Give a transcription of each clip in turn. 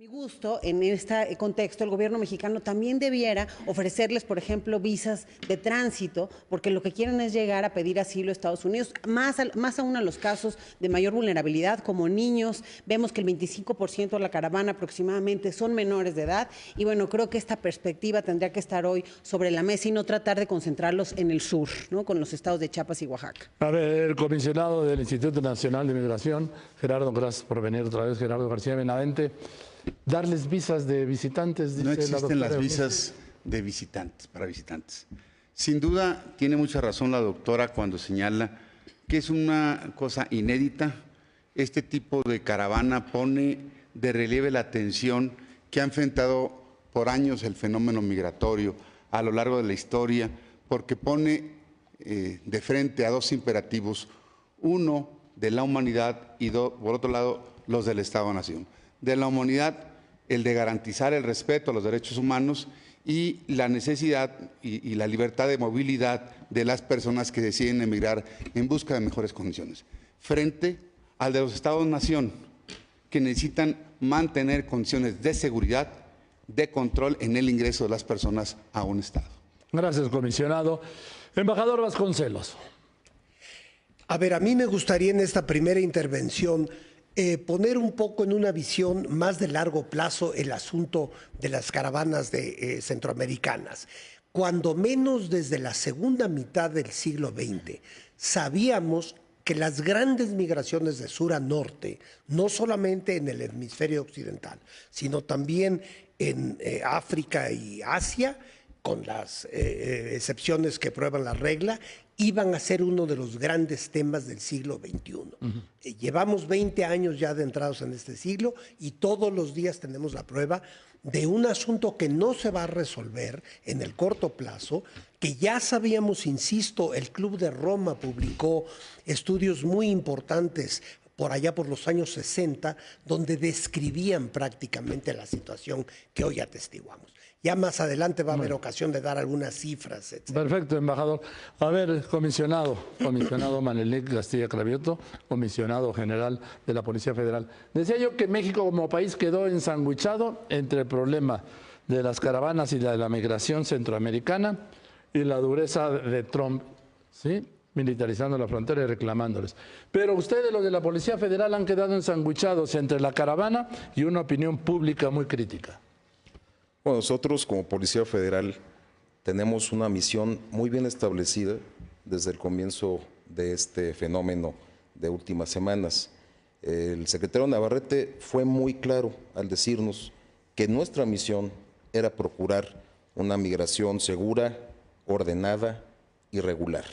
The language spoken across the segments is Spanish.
Mi gusto, en este contexto, el gobierno mexicano también debiera ofrecerles, por ejemplo, visas de tránsito, porque lo que quieren es llegar a pedir asilo a Estados Unidos, más aún a los casos de mayor vulnerabilidad, como niños. Vemos que el 25% de la caravana aproximadamente son menores de edad, y bueno, creo que esta perspectiva tendría que estar hoy sobre la mesa y no tratar de concentrarlos en el sur, ¿no?, con los estados de Chiapas y Oaxaca. A ver, el comisionado del Instituto Nacional de Migración, Gerardo, gracias por venir otra vez, Gerardo García Benavente. Darles visas de visitantes, dice No la existen doctora las Eunice. visas de visitantes, para visitantes. Sin duda, tiene mucha razón la doctora cuando señala que es una cosa inédita. Este tipo de caravana pone de relieve la tensión que ha enfrentado por años el fenómeno migratorio a lo largo de la historia, porque pone de frente a dos imperativos, uno de la humanidad y por otro lado los del Estado-Nación. De la humanidad, el de garantizar el respeto a los derechos humanos y la necesidad y la libertad de movilidad de las personas que deciden emigrar en busca de mejores condiciones. Frente al de los Estados-Nación, que necesitan mantener condiciones de seguridad, de control en el ingreso de las personas a un Estado. Gracias, comisionado. Embajador Vasconcelos. A ver, a mí me gustaría en esta primera intervención poner un poco en una visión más de largo plazo el asunto de las caravanas centroamericanas. Cuando menos desde la segunda mitad del siglo XX sabíamos que las grandes migraciones de sur a norte, no solamente en el hemisferio occidental, sino también en África y Asia, con las excepciones que prueban la regla, iban a ser uno de los grandes temas del siglo XXI. Llevamos 20 años ya adentrados en este siglo y todos los días tenemos la prueba de un asunto que no se va a resolver en el corto plazo, que ya sabíamos, insisto, el Club de Roma publicó estudios muy importantes por allá por los años 60, donde describían prácticamente la situación que hoy atestiguamos. Ya más adelante va a haber ocasión de dar algunas cifras, etc. Perfecto, embajador. A ver, comisionado Manelik Castilla Cravioto, comisionado general de la Policía Federal. Decía yo que México como país quedó ensanguichado entre el problema de las caravanas y de la migración centroamericana y la dureza de Trump, ¿sí?, militarizando la frontera y reclamándoles. Pero ustedes, los de la Policía Federal, han quedado ensanguichados entre la caravana y una opinión pública muy crítica. Bueno, nosotros como Policía Federal tenemos una misión muy bien establecida desde el comienzo de este fenómeno de últimas semanas. El secretario Navarrete fue muy claro al decirnos que nuestra misión era procurar una migración segura, ordenada y regular.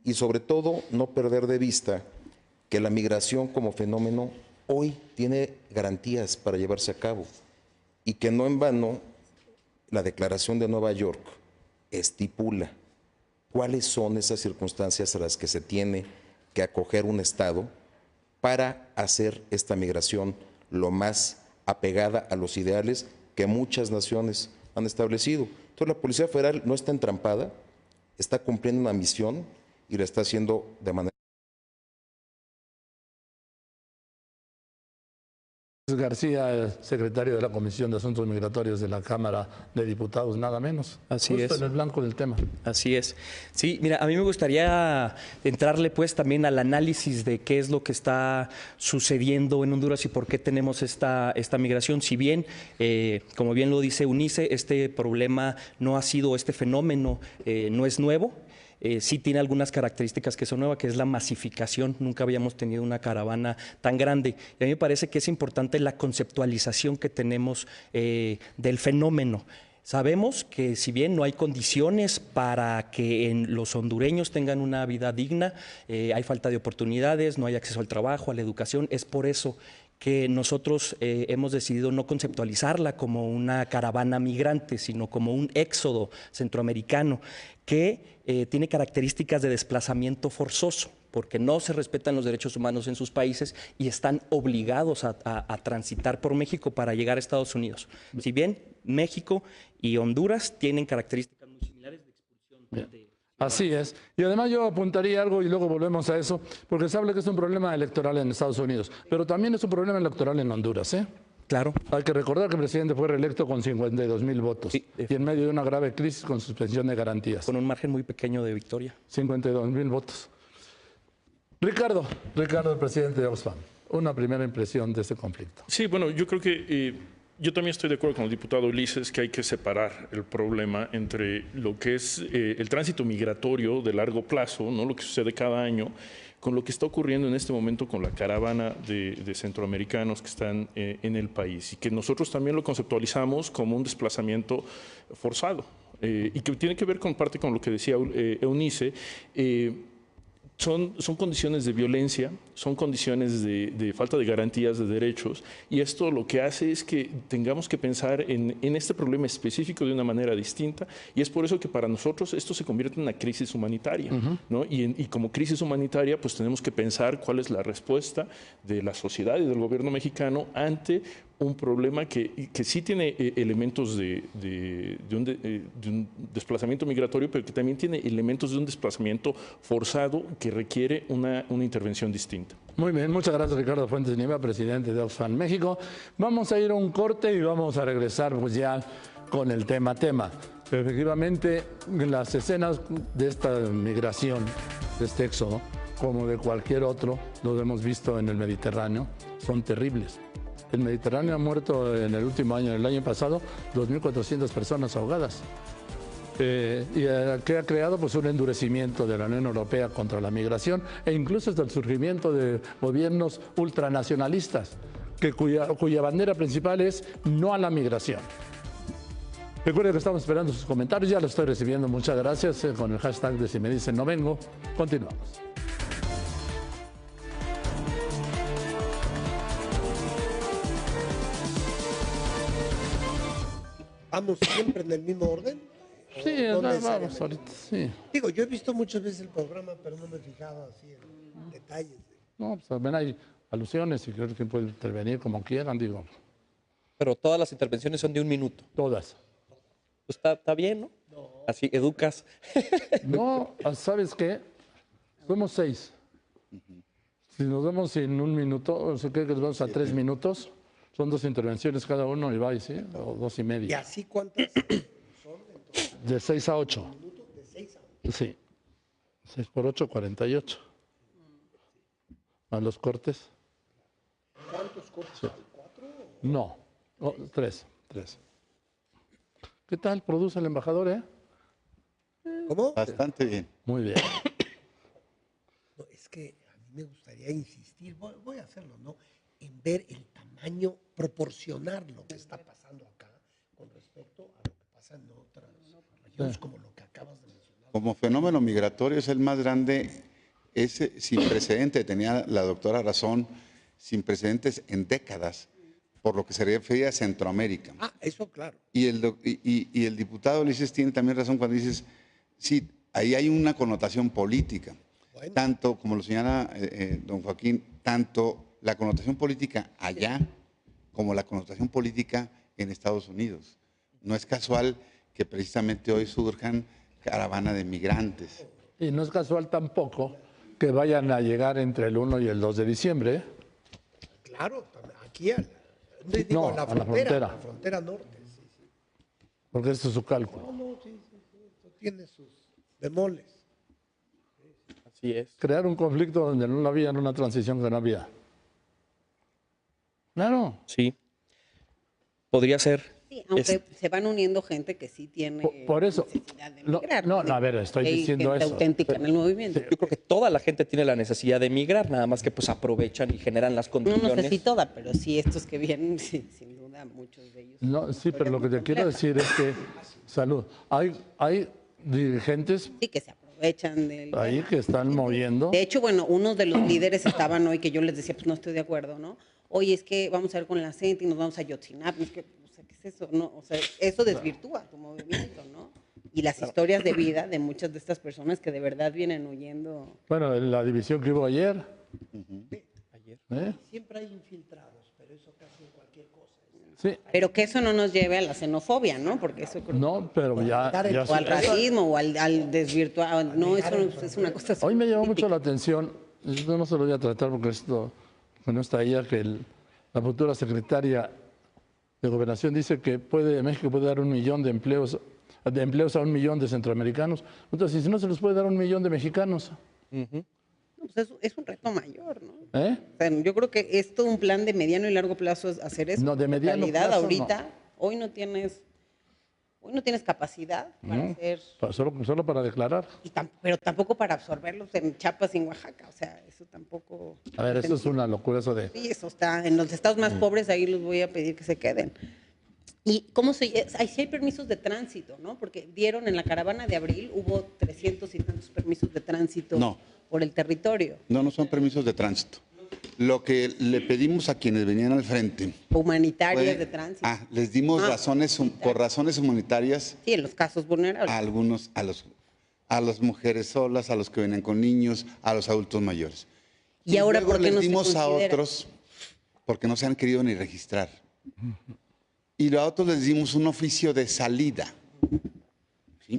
Y sobre todo no perder de vista que la migración como fenómeno hoy tiene garantías para llevarse a cabo. Y que no en vano la Declaración de Nueva York estipula cuáles son esas circunstancias a las que se tiene que acoger un Estado para hacer esta migración lo más apegada a los ideales que muchas naciones han establecido. Entonces la Policía Federal no está entrampada, está cumpliendo una misión y la está haciendo de manera... García, secretario de la Comisión de Asuntos Migratorios de la Cámara de Diputados, nada menos. Así Justo es. en el blanco del tema. Así es. Sí, mira, a mí me gustaría entrarle pues también al análisis de qué es lo que está sucediendo en Honduras y por qué tenemos esta migración. Si bien, como bien lo dice Eunice, este problema no ha sido, este fenómeno no es nuevo. Sí tiene algunas características que son nuevas, que es la masificación. Nunca habíamos tenido una caravana tan grande. Y a mí me parece que es importante la conceptualización que tenemos del fenómeno. Sabemos que si bien no hay condiciones para que los hondureños tengan una vida digna, hay falta de oportunidades, no hay acceso al trabajo, a la educación, es por eso que nosotros hemos decidido no conceptualizarla como una caravana migrante, sino como un éxodo centroamericano que tiene características de desplazamiento forzoso, porque no se respetan los derechos humanos en sus países y están obligados a transitar por México para llegar a Estados Unidos. Si bien México y Honduras tienen características muy similares de expulsión de... Así es. Y además yo apuntaría algo y luego volvemos a eso, porque se habla que es un problema electoral en Estados Unidos, pero también es un problema electoral en Honduras, ¿eh? Claro. Hay que recordar que el presidente fue reelecto con 52,000 votos Sí. y en medio de una grave crisis con suspensión de garantías. Con un margen muy pequeño de victoria. 52,000 votos. Ricardo, el presidente de Oxfam, una primera impresión de este conflicto. Sí, bueno, yo creo que yo también estoy de acuerdo con el diputado Ulises que hay que separar el problema entre lo que es el tránsito migratorio de largo plazo, ¿no? Lo que sucede cada año, con lo que está ocurriendo en este momento con la caravana de centroamericanos que están en el país y que nosotros también lo conceptualizamos como un desplazamiento forzado y que tiene que ver con parte con lo que decía Eunice. Son condiciones de violencia, son condiciones de falta de garantías de derechos y esto lo que hace es que tengamos que pensar en este problema específico de una manera distinta y es por eso que para nosotros esto se convierte en una crisis humanitaria, ¿no? Y como crisis humanitaria pues tenemos que pensar cuál es la respuesta de la sociedad y del gobierno mexicano ante un problema que sí tiene elementos de un desplazamiento migratorio, pero que también tiene elementos de un desplazamiento forzado que requiere una intervención distinta. Muy bien, muchas gracias Ricardo Fuentes Nieva, presidente de Oxfam México. Vamos a ir a un corte y vamos a regresar pues ya con el tema. Pero efectivamente, las escenas de esta migración, de este éxodo, como de cualquier otro, lo hemos visto en el Mediterráneo, son terribles. El Mediterráneo ha muerto en el último año, el año pasado, 2.400 personas ahogadas. Y que ha creado pues, un endurecimiento de la Unión Europea contra la migración e incluso hasta el surgimiento de gobiernos ultranacionalistas, cuya bandera principal es no a la migración. Recuerden que estamos esperando sus comentarios, ya los estoy recibiendo, muchas gracias, con el hashtag de Si Me Dicen No Vengo. Continuamos. ¿Vamos siempre en el mismo orden? Sí, No vamos necesariamente. ahorita, sí. Digo, yo he visto muchas veces el programa, pero no me he fijado así en detalles. No, pues también hay alusiones y creo que pueden intervenir como quieran, digo, Pero todas las intervenciones son de 1 minuto. todas. Pues está bien, ¿no? Así educas. No, ¿sabes qué? Somos 6. Si nos vemos en 1 minuto, o sea, creo que nos vamos a 3 minutos, son 2 intervenciones cada uno y va, ¿sí? O 2 y ¿Y media. así cuántas? De 6 a 8. De 6 a 8. Sí. 6 por 8, 48. ¿A los cortes? ¿Cuántos cortes? Sí. No, 3. ¿Qué tal? Produce el embajador, ¿eh? ¿Cómo? Bastante bien. Muy bien. No, es que a mí me gustaría insistir, voy a hacerlo, ¿no? En ver el tamaño, proporcionar lo que está pasando acá con respecto a lo que pasa en otras regiones, como lo que acabas de mencionar. Como fenómeno migratorio es el más grande, es sin precedente, tenía la doctora razón, sin precedentes en décadas, por lo que se refiere a Centroamérica. Ah, eso claro. Y el diputado Ulises tiene también razón cuando dices, sí, ahí hay una connotación política, Bueno. tanto, como lo señala don Joaquín, tanto la connotación política allá como la connotación política en Estados Unidos. No es casual que precisamente hoy surjan caravana de migrantes. Y no es casual tampoco que vayan a llegar entre el 1 y el 2 de diciembre. ¿Eh? Claro, aquí No, a la a la frontera norte. Sí. Porque ese es su cálculo. No, sí, eso tiene sus bemoles. Así es. Crear un conflicto donde no había, en una transición que no había. Claro. Sí. Podría ser. Sí, aunque se van uniendo gente que sí tiene Por eso. necesidad de No, migrar. no, a ver, estoy Hay diciendo gente eso. auténtica en el movimiento. Yo creo que toda la gente tiene la necesidad de emigrar, nada más que pues aprovechan y generan las No, condiciones. no sé si toda, pero sí estos que vienen, sí, sin duda, muchos de ellos. No, sí, pero lo que te quiero decir es que, salud, hay dirigentes Sí, que se aprovechan del... ahí que están moviendo. De hecho, bueno, unos de los líderes estaban hoy que yo les decía, pues no estoy de acuerdo, ¿no? Oye, es que vamos a ver con la CENTE y nos vamos a Yotzinapa. Es que, o sea, ¿qué es eso? No, o sea, eso desvirtúa tu movimiento, ¿no? Y las historias de vida de muchas de estas personas que de verdad vienen huyendo. Bueno, en la división que hubo ayer. ¿Eh? Siempre hay infiltrados, pero eso casi en cualquier cosa. Sí, Pero que eso no nos lleve a la xenofobia, ¿no? Porque eso creo no, pero ya o al racismo o al desvirtuar. No, eso es una cosa. Hoy me llamó política. mucho la atención, esto no se lo voy a tratar porque esto, que no está ella, que la futura secretaria de Gobernación dice que México puede dar 1 millón de empleos a 1 millón de centroamericanos. Entonces, si no se los puede dar a 1 millón de mexicanos. No, pues es un reto mayor, ¿no? ¿Eh? O sea, yo creo que es todo un plan de mediano y largo plazo hacer eso. No, de mediano realidad, plazo, ahorita, no. hoy no tienes capacidad para hacer, Solo para declarar. pero tampoco para absorberlos en Chiapas y en Oaxaca. O sea, eso tampoco. A ver, eso es una locura, eso de... Sí, eso está. En los estados más pobres, ahí los voy a pedir que se queden. ¿Y cómo sí hay permisos de tránsito, ¿no? Porque dieron en la caravana de abril, hubo 300 y tantos permisos de tránsito por el territorio. No son permisos de tránsito. Lo que le pedimos a quienes venían al frente. Humanitarias de tránsito. Les dimos por razones humanitarias. Sí, en los casos vulnerables. A algunos, a las mujeres solas, a los que venían con niños, a los adultos mayores. Y ahora, luego ¿por qué les no se dimos a considera? otros porque no se han querido ni registrar. Y a otros les dimos un oficio de salida. ¿Sí?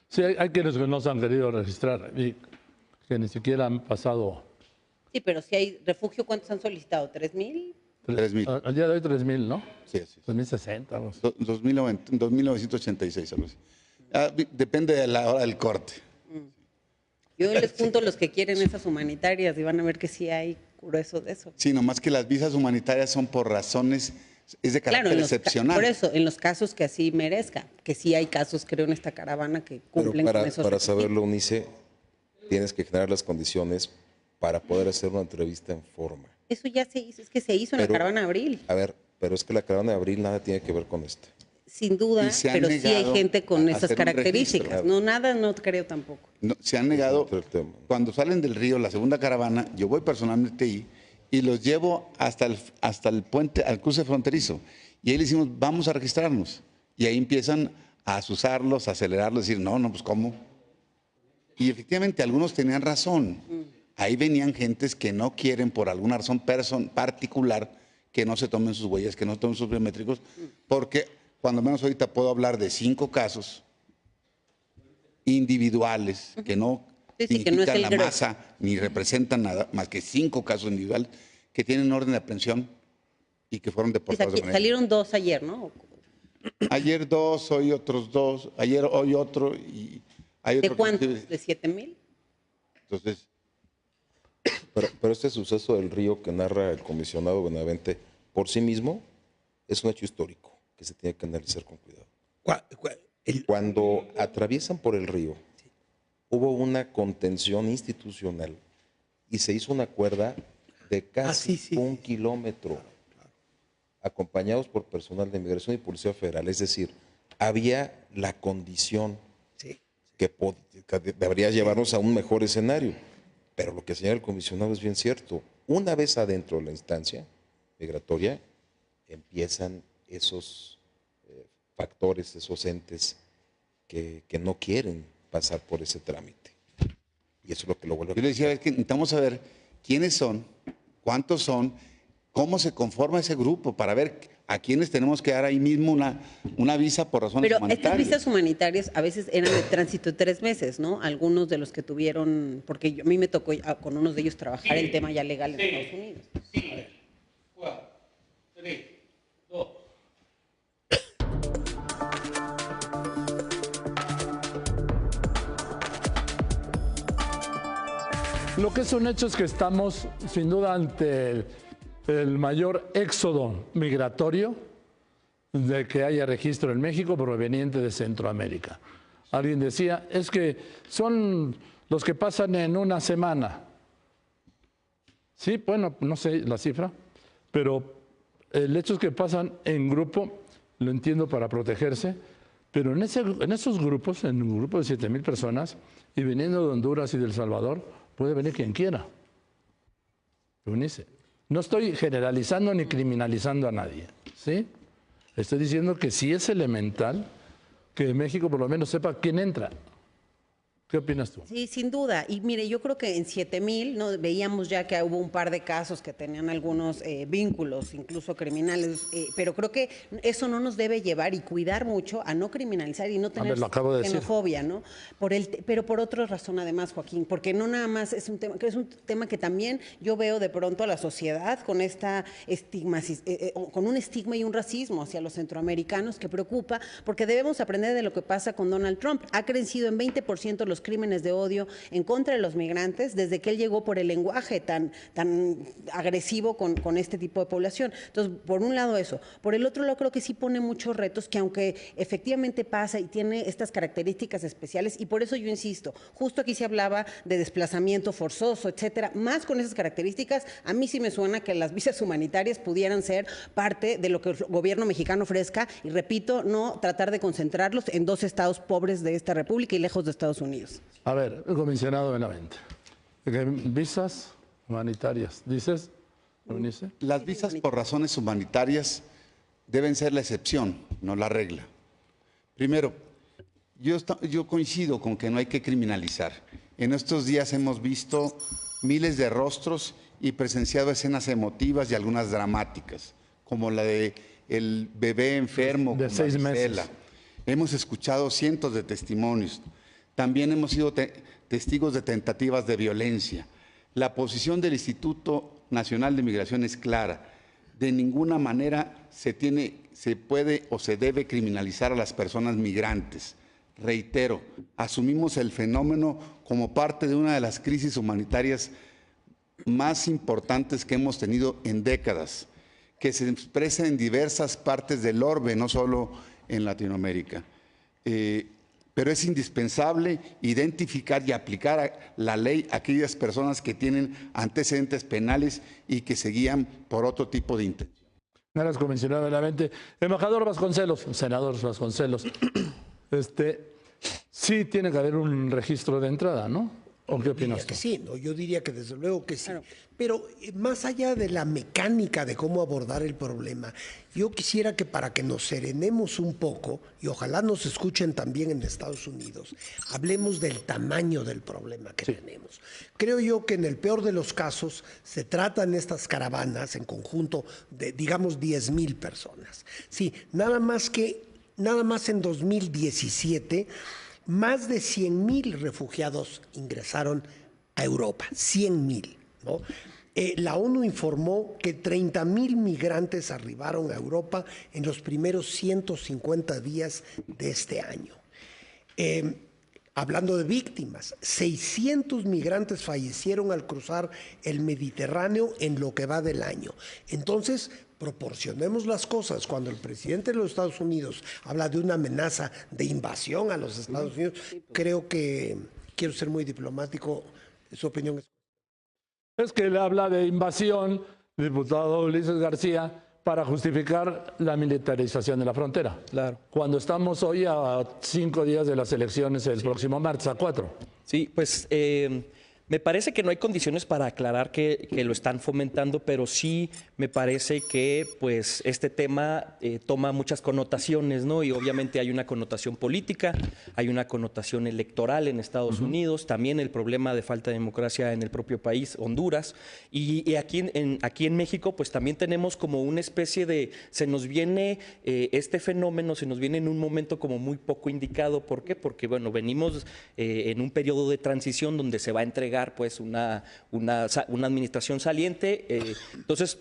Sí, hay quienes que no se han querido registrar y que ni siquiera han pasado... Sí, pero si hay refugio, ¿cuántos han solicitado? ¿3,000? 3,000. Al día de hoy 3,000, ¿no? Sí, sí. 2060. algo así. 2,986, algo así. Depende de la hora del corte. Yo les junto los que quieren esas humanitarias y van a ver que sí hay grueso de eso. Sí, nomás que las visas humanitarias son por razones, es de carácter excepcional. Por eso, en los casos que así merezca, que sí hay casos, creo, en esta caravana que cumplen Pero con esos para requisitos. saberlo, Unice, tienes que generar las condiciones para poder hacer una entrevista en forma. Eso ya se hizo, es que se hizo en la caravana de abril. A ver, pero es que la caravana de abril nada tiene que ver con esto. Sin duda, Y se han pero sí hay negado gente con a esas hacer un características. registro. No, nada, no creo tampoco. No, se han negado. otro tema. Cuando salen del río, la segunda caravana, yo voy personalmente ahí y los llevo hasta el puente, al cruce fronterizo. Y ahí le decimos, vamos a registrarnos. Y ahí empiezan a asusarlos, a acelerarlos, decir, no, pues ¿cómo? Y efectivamente, algunos tenían razón. Ahí venían gentes que no quieren, por alguna razón particular, que no se tomen sus huellas, que no se tomen sus biométricos, porque cuando menos ahorita puedo hablar de 5 casos individuales que no Sí, que no es significan el la grueso. masa ni representan nada más que 5 casos individuales que tienen orden de aprehensión y que fueron Pues deportados de aquí, manera. salieron 2 ayer, ¿no? Ayer 2, hoy otros 2, hoy otro y hay ¿De otro. cuántos? ¿De 7,000? Entonces, Pero este suceso del río que narra el comisionado Benavente por sí mismo es un hecho histórico que se tiene que analizar con cuidado. Cuando atraviesan por el río, hubo una contención institucional y se hizo una cuerda de casi 1 kilómetro, acompañados por personal de Migración y Policía Federal. Es decir, había la condición que debería llevarnos a un mejor escenario. Pero lo que señala el comisionado es bien cierto. Una vez adentro de la instancia migratoria, empiezan esos factores, esos entes que no quieren pasar por ese trámite. Y eso es lo que lo vuelve a... yo le decía, es que necesitamos saber quiénes son, cuántos son, cómo se conforma ese grupo, para ver a quiénes tenemos que dar ahí mismo una visa por razones Pero humanitarias. estas visas humanitarias a veces eran de tránsito 3 meses, ¿no? Algunos de los que tuvieron, porque a mí me tocó con unos de ellos trabajar el tema ya legal en Estados Unidos. 5, 4, 3, 2. Lo que es un hecho es que estamos sin duda ante el mayor éxodo migratorio de que haya registro en México proveniente de Centroamérica. Alguien decía, es que son los que pasan en una semana. Sí, bueno, no sé la cifra, pero el hecho es que pasan en grupo, lo entiendo para protegerse, pero en esos grupos, en un grupo de 7,000 personas, y viniendo de Honduras y de El Salvador, puede venir quien quiera. No estoy generalizando ni criminalizando a nadie, ¿sí? Estoy diciendo que sí es elemental que México por lo menos sepa quién entra. ¿Qué opinas tú? Sí, sin duda. Y mire, yo creo que en 7,000, ¿no? Veíamos ya que hubo un par de casos que tenían algunos vínculos, incluso criminales, pero creo que eso no nos debe llevar y cuidar mucho a no criminalizar y no tener lo acabo de decir. xenofobia, ¿no? Pero por otra razón además, Joaquín, porque no nada más es un tema, que es un tema que también yo veo de pronto a la sociedad con esta con un estigma y un racismo hacia los centroamericanos que preocupa, porque debemos aprender de lo que pasa con Donald Trump. Ha crecido en 20% los crímenes de odio en contra de los migrantes desde que él llegó por el lenguaje tan agresivo con este tipo de población. Entonces, por un lado eso. Por el otro lado, creo que sí pone muchos retos que aunque efectivamente pasa y tiene estas características especiales, y por eso yo insisto, justo aquí se hablaba de desplazamiento forzoso, etcétera, más con esas características, a mí sí me suena que las visas humanitarias pudieran ser parte de lo que el gobierno mexicano ofrezca, y repito, no tratar de concentrarlos en 2 estados pobres de esta república y lejos de Estados Unidos. A ver, comisionado Benavente, visas humanitarias, ¿dices, Eunice? Las visas por razones humanitarias deben ser la excepción, no la regla. Primero, yo coincido con que no hay que criminalizar. En estos días hemos visto miles de rostros y presenciado escenas emotivas y algunas dramáticas, como la de el bebé enfermo de con 6 varicela. meses. Hemos escuchado cientos de testimonios. También hemos sido testigos de tentativas de violencia. La posición del Instituto Nacional de Migración es clara. De ninguna manera se puede o se debe criminalizar a las personas migrantes. Reitero, asumimos el fenómeno como parte de una de las crisis humanitarias más importantes que hemos tenido en décadas, que se expresa en diversas partes del orbe, no solo en Latinoamérica. Pero es indispensable identificar y aplicar la ley a aquellas personas que tienen antecedentes penales y que se guían por otro tipo de intención. Gracias, comisionado Benavente. Embajador Vasconcelos, senador Vasconcelos, sí tiene que haber un registro de entrada, ¿no? ¿O qué opinas tú? Sí, no, yo diría que desde luego que sí. Claro. Pero más allá de la mecánica de cómo abordar el problema, yo quisiera que para que nos serenemos un poco, y ojalá nos escuchen también en Estados Unidos, hablemos del tamaño del problema que tenemos. Creo yo que en el peor de los casos se tratan estas caravanas en conjunto de, digamos, 10,000 personas. Sí, nada más en 2017... más de 100,000 refugiados ingresaron a Europa, 100,000, ¿no? La ONU informó que 30,000 migrantes arribaron a Europa en los primeros 150 días de este año. Hablando de víctimas, 600 migrantes fallecieron al cruzar el Mediterráneo en lo que va del año. Entonces, proporcionemos las cosas. Cuando el presidente de los Estados Unidos habla de una amenaza de invasión a los Estados Unidos, creo que, quiero ser muy diplomático, su opinión es... Es que él habla de invasión, diputado Ulises García, para justificar la militarización de la frontera. Claro. Cuando estamos hoy a 5 días de las elecciones el próximo martes, a 4. Sí, pues me parece que no hay condiciones para aclarar que lo están fomentando, pero sí me parece que pues este tema toma muchas connotaciones, ¿no? Y obviamente hay una connotación política, hay una connotación electoral en Estados Unidos, también el problema de falta de democracia en el propio país, Honduras, y aquí en México pues también tenemos como una especie de, se nos viene este fenómeno, se nos viene en un momento como muy poco indicado. ¿Por qué? Porque bueno, venimos en un periodo de transición donde se va a entregar pues una administración saliente, entonces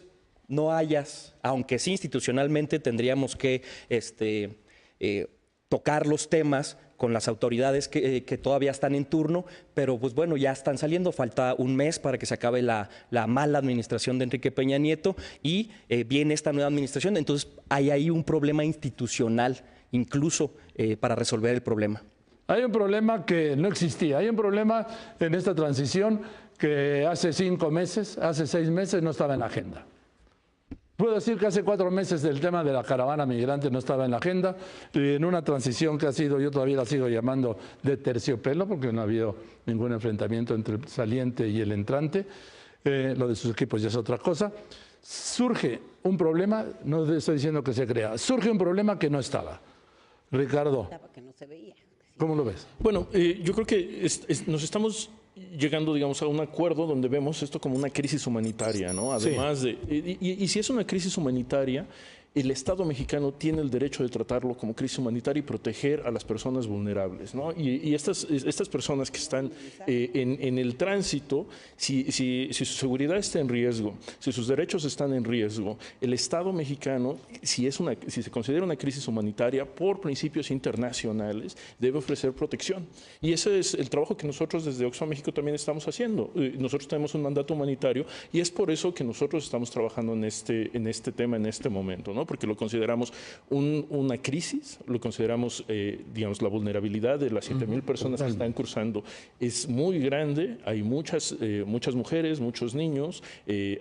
no hayas, aunque sí institucionalmente tendríamos que tocar los temas con las autoridades que todavía están en turno, pero pues bueno, ya están saliendo, falta un mes para que se acabe la mala administración de Enrique Peña Nieto y viene esta nueva administración, entonces hay ahí un problema institucional incluso para resolver el problema. Hay un problema que no existía, hay un problema en esta transición que hace 5 meses, hace 6 meses no estaba en la agenda. Puedo decir que hace 4 meses el tema de la caravana migrante no estaba en la agenda y en una transición que ha sido, yo todavía la sigo llamando de terciopelo porque no ha habido ningún enfrentamiento entre el saliente y el entrante, lo de sus equipos ya es otra cosa. Surge un problema, no estoy diciendo que se crea, surge un problema que no estaba. Ricardo. Que no se veía. ¿Cómo lo ves? Bueno, yo creo que nos estamos llegando, digamos, a un acuerdo donde vemos esto como una crisis humanitaria, ¿no? Además y si es una crisis humanitaria, el Estado mexicano tiene el derecho de tratarlo como crisis humanitaria y proteger a las personas vulnerables, ¿no? Y estas personas que están en el tránsito, si su seguridad está en riesgo, si sus derechos están en riesgo, el Estado mexicano, si se considera una crisis humanitaria, por principios internacionales, debe ofrecer protección. Y ese es el trabajo que nosotros desde Oxfam México también estamos haciendo. Nosotros tenemos un mandato humanitario y es por eso que nosotros estamos trabajando en este tema en este momento, ¿no? Porque lo consideramos una crisis, lo consideramos, digamos, la vulnerabilidad de las 7,000 personas que están cruzando es muy grande. Hay muchas mujeres, muchos niños,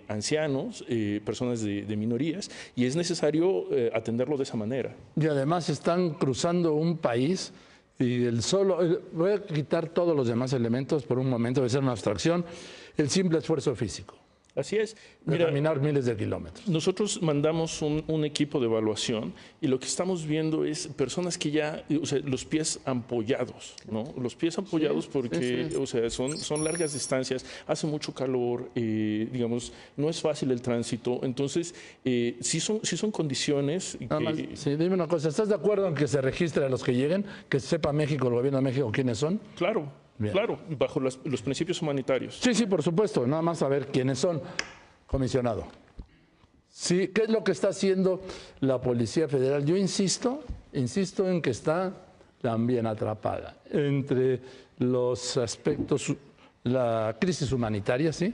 ancianos, personas de minorías, y es necesario atenderlo de esa manera. Y además están cruzando un país y voy a quitar todos los demás elementos por un momento, de ser una abstracción, el simple esfuerzo físico. Así es. Mira, caminar miles de kilómetros. Nosotros mandamos un equipo de evaluación y lo que estamos viendo es personas que ya, o sea, los pies ampollados, ¿no? Los pies ampollados porque, o sea, son largas distancias, hace mucho calor, digamos, no es fácil el tránsito. Entonces, sí son condiciones que... Sí, dime una cosa, ¿estás de acuerdo en que se registre a los que lleguen, que sepa México, el gobierno de México, quiénes son? Claro. Bien. Claro, bajo los principios humanitarios. Sí, por supuesto, nada más saber quiénes son, comisionado. Sí, ¿qué es lo que está haciendo la Policía Federal? Yo insisto en que está también atrapada entre los aspectos, la crisis humanitaria, ¿sí?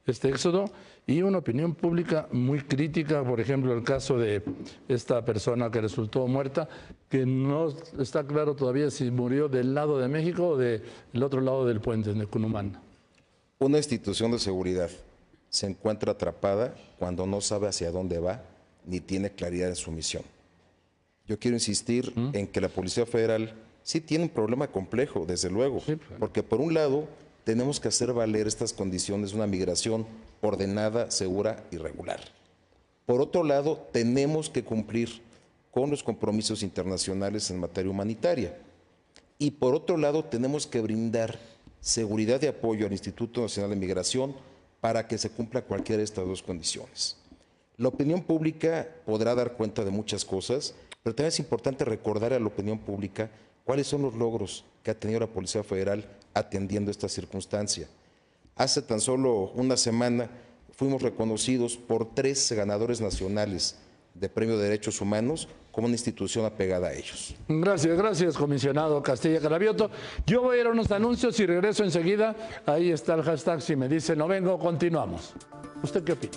Este éxodo, y una opinión pública muy crítica, por ejemplo, el caso de esta persona que resultó muerta, que no está claro todavía si murió del lado de México o del otro lado del puente, de Cunumán. Una institución de seguridad se encuentra atrapada cuando no sabe hacia dónde va ni tiene claridad en su misión. Yo quiero insistir en que la Policía Federal sí tiene un problema complejo, desde luego, porque por un lado tenemos que hacer valer estas condiciones de una migración ordenada, segura y regular. Por otro lado, tenemos que cumplir con los compromisos internacionales en materia humanitaria. Y por otro lado, tenemos que brindar seguridad y apoyo al Instituto Nacional de Migración para que se cumpla cualquiera de estas dos condiciones. La opinión pública podrá dar cuenta de muchas cosas, pero también es importante recordar a la opinión pública cuáles son los logros que ha tenido la Policía Federal atendiendo esta circunstancia. Hace tan solo una semana fuimos reconocidos por 3 ganadores nacionales de Premio de Derechos Humanos como una institución apegada a ellos. Gracias, comisionado Castilla Cravioto. Yo voy a ir a unos anuncios y regreso enseguida. Ahí está el hashtag. Si me dice no vengo, continuamos. ¿Usted qué opina?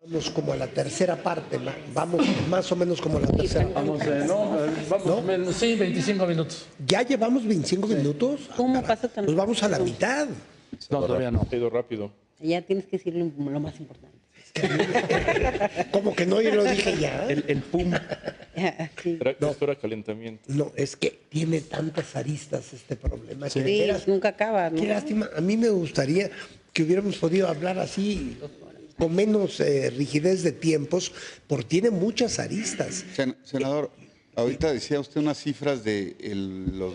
Vamos como a la tercera parte, vamos más o menos como a la tercera parte. Vamos, sí, 25 minutos. ¿Ya llevamos 25 minutos? ¿Cómo pasa tan Nos vamos a la rápido? mitad. No, todavía no. Rápido. Ya tienes que decir lo más importante. Como que no, yo lo dije ya. El PUM. Sí. Espera calentamiento. No, es que tiene tantas aristas este problema. Sí, Que de veras, nunca acaba, ¿no? qué lástima. A mí me gustaría que hubiéramos podido hablar así, con menos rigidez de tiempos, porque tiene muchas aristas. Senador, ahorita decía usted unas cifras de los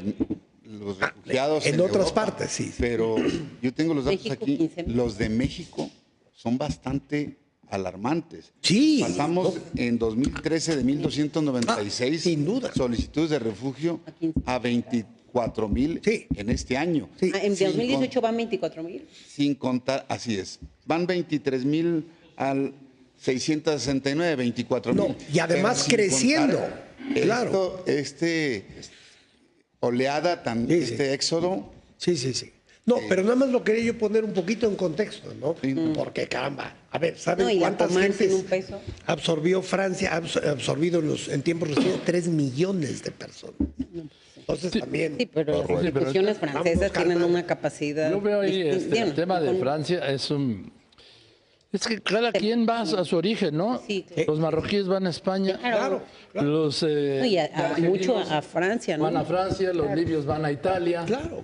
refugiados en otras Europa, partes, sí. Pero yo tengo los datos México, aquí. 15,000. Los de México son bastante alarmantes. Sí. Pasamos en 2013 de 1.296 sin duda. solicitudes de refugio a 24,000 Sí. en este año. Sí. En Sin 2018 van 24,000. Sin contar, así es, van 23,000 al 669, 24,000. No, y además Pero sin creciendo, contar claro. Oleada, Sí. este éxodo. Sí. No, pero nada más lo quería yo poner un poquito en contexto, ¿no? Porque, caramba, a ver, ¿saben No, y la cuántas Pomar sin gentes un peso. absorbió Francia? Ha absorbido en tiempos recientes 3 millones de personas. Entonces también... Sí, pero las pero instituciones francesas vamos, tienen carnal. una capacidad. Yo veo ahí distinta. el tema de Con- Francia es que cada quien va a su origen, ¿no? Sí, claro. Los marroquíes van a España, Claro. los No, y mucho argentinos a Francia, ¿no? van a Francia, los libios van a Italia. Claro.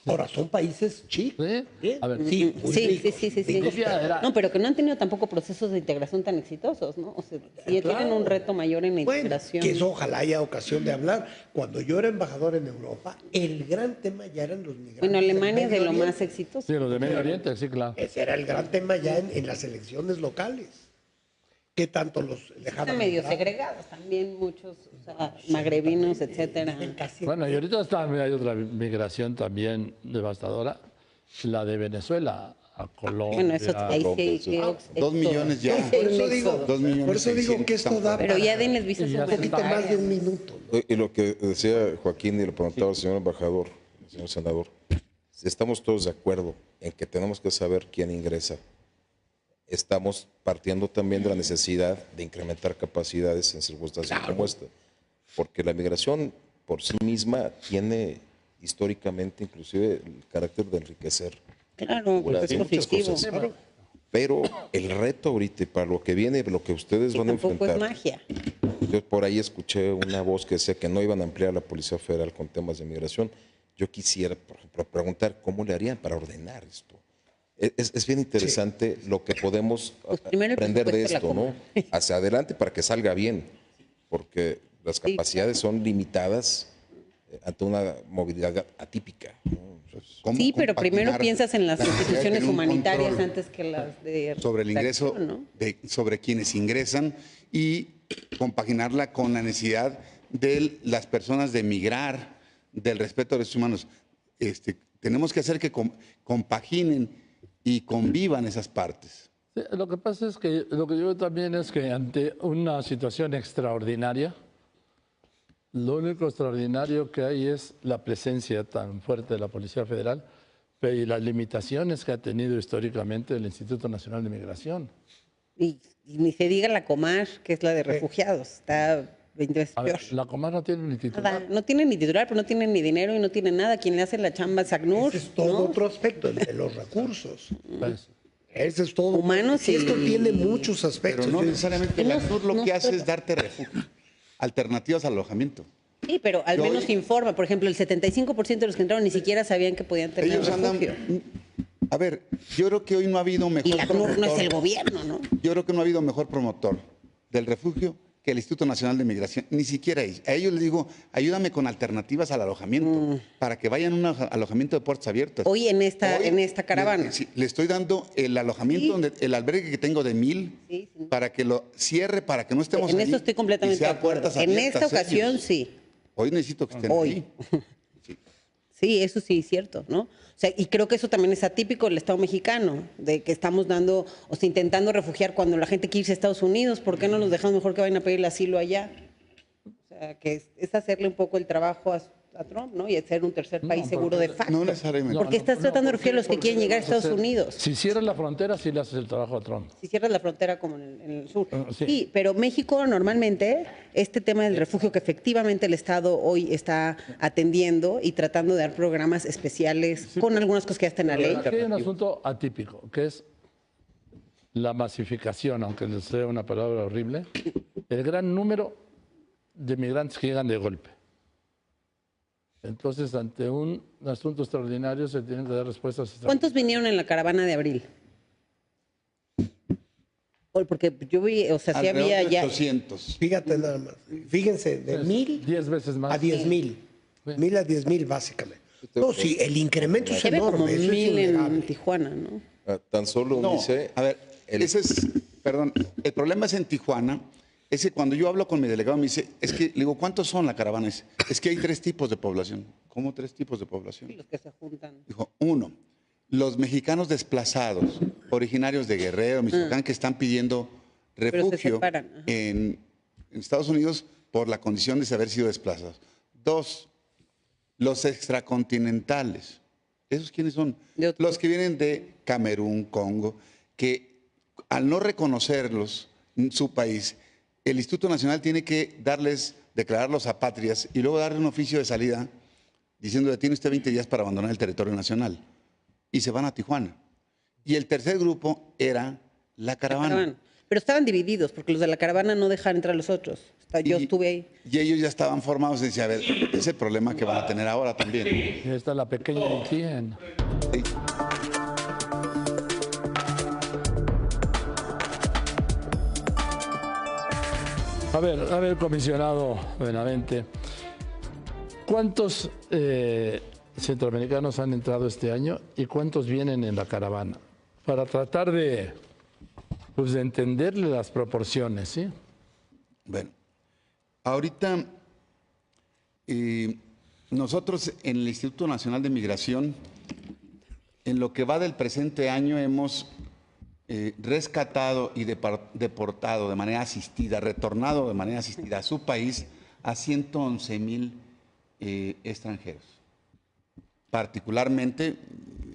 Ahora, son países chicos. ¿Sí? Bien. A ver. Sí, muy Sí, ricos. sí. Libia era- No, pero que no han tenido tampoco procesos de integración tan exitosos, ¿no? O sea, sí tienen un reto mayor en la Bueno, integración. que eso ojalá haya ocasión de hablar. Cuando yo era embajador en Europa, el gran tema ya eran los migrantes. Bueno, Alemania es de del lo Medio más Oriente. exitoso. Sí, los de Medio Oriente, sí, claro. Ese era el gran tema ya en las elecciones locales. ¿Qué tanto los Están dejaban medio entrar? segregados también, muchos, o sea, magrebinos, etcétera. Casi- Bueno, y ahorita hay otra migración también devastadora, la de Venezuela a Colombia. Bueno, eso ahí sí. 2 millones ya. Sí, Por eso un digo, éxodo. 2 millones por eso digo 600 que esto estamos da Pero para ya denles visas Y ya un poquito se más de un minuto. ¿no? Y lo que decía Joaquín y le preguntaba al señor embajador, al señor senador, estamos todos de acuerdo en que tenemos que saber quién ingresa. Estamos partiendo también de la necesidad de incrementar capacidades en circunstancias como esta, porque la migración por sí misma tiene históricamente inclusive el carácter de enriquecer. Claro, pues es Tiene muchas positivo. cosas. Pero el reto ahorita y para lo que viene, lo que ustedes Y van a tampoco es enfrentar. magia. Yo por ahí escuché una voz que decía que no iban a ampliar la Policía Federal con temas de migración. Yo quisiera, por ejemplo, preguntar cómo le harían para ordenar esto. Es bien interesante lo que podemos Pues primero el aprender de presupuesto esto, la ¿no? Hacia adelante para que salga bien, porque las Sí, capacidades son limitadas ante una movilidad atípica, ¿no? ¿Cómo Sí, pero primero compaginar piensas en las la necesidad de instituciones tener un humanitarias control antes que las de sobre el ingreso, reacción, ¿no? sobre quienes ingresan y compaginarla con la necesidad de las personas de migrar, del respeto a los derechos humanos? Tenemos que hacer que compaginen y convivan esas partes. Sí, lo que pasa es que lo que yo veo también es que ante una situación extraordinaria, lo único extraordinario que hay es la presencia tan fuerte de la Policía Federal y las limitaciones que ha tenido históricamente el Instituto Nacional de Migración. Y ni se diga la Comar, que es la de refugiados. Está 20 veces A peor. ver, la Comar no tiene ni Nada. titular. No tienen ni titular, pero no tienen ni dinero y no tienen nada. Quien le hace la chamba es ACNUR. Ese es todo ¿no? otro aspecto, el de los recursos. Pues, Ese es todo. Humanos Sí, esto y- tiene muchos aspectos. Pero no Yo- necesariamente la ACNUR lo que hace es darte refugio, alternativas al alojamiento. Sí, pero al Yo- menos informa. Por ejemplo, el 75% de los que entraron ni siquiera sabían que podían tener Ellos andan. refugio. A ver, yo creo que hoy no ha habido mejor Y la ACNUR no es promotor. el gobierno, ¿no? Yo creo que no ha habido mejor promotor del refugio que el Instituto Nacional de Migración. Ni siquiera ellos. A ellos les digo, ayúdame con alternativas al alojamiento, para que vayan a un alojamiento de puertas abiertas. Hoy en esta caravana. Le estoy dando el alojamiento, el albergue que tengo de 1000, Sí, sí. para que lo cierre, para que no estemos En ahí eso estoy y completamente de sea acuerdo. puertas En abiertas esta ocasión, ellos. sí. Hoy necesito que estén Hoy. ahí. Sí, eso sí es cierto, ¿no? O sea, y creo que eso también es atípico del Estado mexicano, de que estamos dando, o sea, intentando refugiar cuando la gente quiere irse a Estados Unidos, ¿por qué no los dejamos mejor que vayan a pedir el asilo allá? O sea, que es hacerle un poco el trabajo a Trump, ¿no? Y ser un tercer país seguro de facto. No necesariamente. Porque estás tratando de refugiar a los que porque quieren llegar a vas a Estados hacer- Unidos. Si cierras la frontera, sí le haces el trabajo a Trump. Si cierras la frontera como en el sur. Sí. Sí, pero México normalmente, este tema del refugio que efectivamente el Estado hoy está atendiendo y tratando de dar programas especiales con algunas cosas que ya están en la ley. Aquí hay un asunto atípico, que es la masificación, aunque les sea una palabra horrible, el gran número de migrantes que llegan de golpe. Entonces, ante un asunto extraordinario, se tienen que dar respuestas extraordinarias. ¿Cuántos vinieron en la caravana de abril? Porque yo vi, o sea, sí Alrededor había de ya. 800. Fíjate nada más. Fíjense, de 1000 10 veces más. a 10,000. 1000 a 10,000 básicamente. No, sí, el incremento es Se ve como enorme. Eso es 1000 en innegable. Tijuana, ¿no? Tan solo No, dice, a ver, ese es, perdón, el problema es en Tijuana, es que cuando yo hablo con mi delegado me dice, es que, le digo, ¿cuántos son la caravana? Es que hay 3 tipos de población. ¿Cómo 3 tipos de población? Los que se juntan. Dijo, 1, los mexicanos desplazados, originarios de Guerrero, Michoacán, que están pidiendo Pero se refugio separan, ajá. en Estados Unidos por la condición de haber sido desplazados. 2, los extracontinentales. ¿Esos quiénes son? De otro- Los que vienen de Camerún, Congo, que al no reconocerlos en su país, el Instituto Nacional tiene que declararlos apátridas y luego darle un oficio de salida diciéndole, tiene usted 20 días para abandonar el territorio nacional. Y se van a Tijuana. Y el tercer grupo era la caravana. Caravana. pero estaban divididos porque los de la caravana no dejan entrar a los otros. Yo estuve ahí. Y ellos ya estaban formados y decía, a ver, es el problema que van a tener ahora también. Y está la pequeña Haití Sí. A ver, comisionado Benavente, ¿cuántos centroamericanos han entrado este año y cuántos vienen en la caravana? Para tratar de, pues, de entenderle las proporciones, ¿sí? Bueno, ahorita nosotros en el Instituto Nacional de Migración, en lo que va del presente año, hemos rescatado y deportado de manera asistida, retornado de manera asistida a su país a 111,000 extranjeros. Particularmente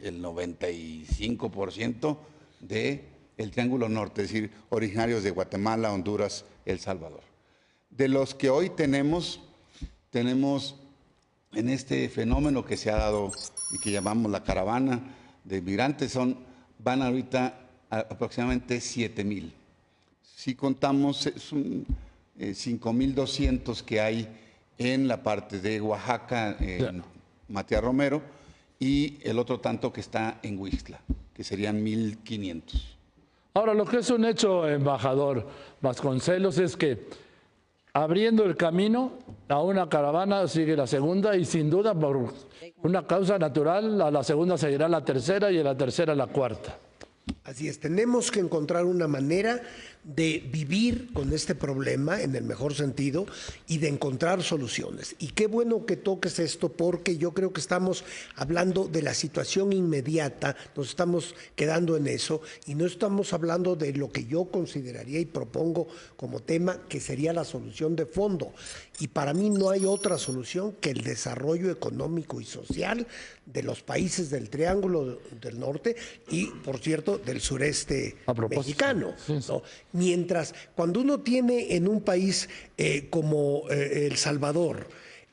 el 95% del Triángulo Norte, es decir, originarios de Guatemala, Honduras, El Salvador. De los que hoy tenemos en este fenómeno que se ha dado y que llamamos la caravana de migrantes, van ahorita aproximadamente 7,000. Si contamos, son 5,200 que hay en la parte de Oaxaca, en Matías Romero, y el otro tanto que está en Huixtla, que serían 1,500. Ahora, lo que es un hecho, embajador Vasconcelos, es que abriendo el camino a una caravana sigue la segunda y sin duda por una causa natural a la segunda seguirá la tercera y a la tercera la cuarta. Así es, tenemos que encontrar una manera de vivir con este problema en el mejor sentido y de encontrar soluciones. Y qué bueno que toques esto porque yo creo que estamos hablando de la situación inmediata, nos estamos quedando en eso y no estamos hablando de lo que yo consideraría y propongo como tema que sería la solución de fondo. Y para mí no hay otra solución que el desarrollo económico y social de los países del Triángulo del Norte y, por cierto, del sureste mexicano, ¿no? Mientras, cuando uno tiene en un país como El Salvador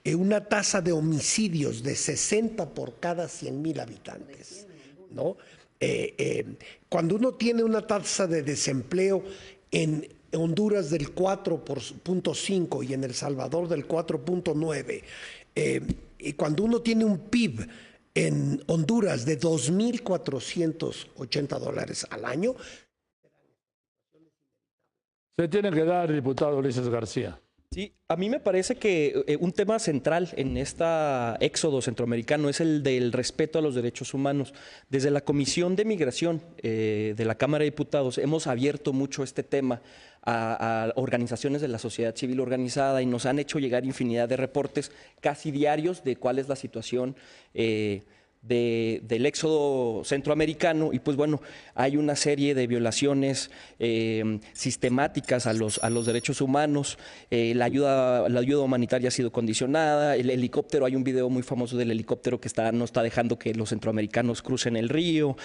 una tasa de homicidios de 60 por cada 100,000 habitantes, ¿no? Cuando uno tiene una tasa de desempleo en Honduras del 4.5 y en El Salvador del 4.9, y cuando uno tiene un PIB en Honduras de $2,480 al año. Se tiene que dar, diputado Ulises García. Sí, a mí me parece que un tema central en este éxodo centroamericano es el del respeto a los derechos humanos. Desde la Comisión de Migración de la Cámara de Diputados hemos abierto mucho este tema a organizaciones de la sociedad civil organizada y nos han hecho llegar infinidad de reportes casi diarios de cuál es la situación del éxodo centroamericano y pues bueno, hay una serie de violaciones sistemáticas a los derechos humanos, la ayuda humanitaria ha sido condicionada, el helicóptero, hay un video muy famoso del helicóptero que no está dejando que los centroamericanos crucen el río,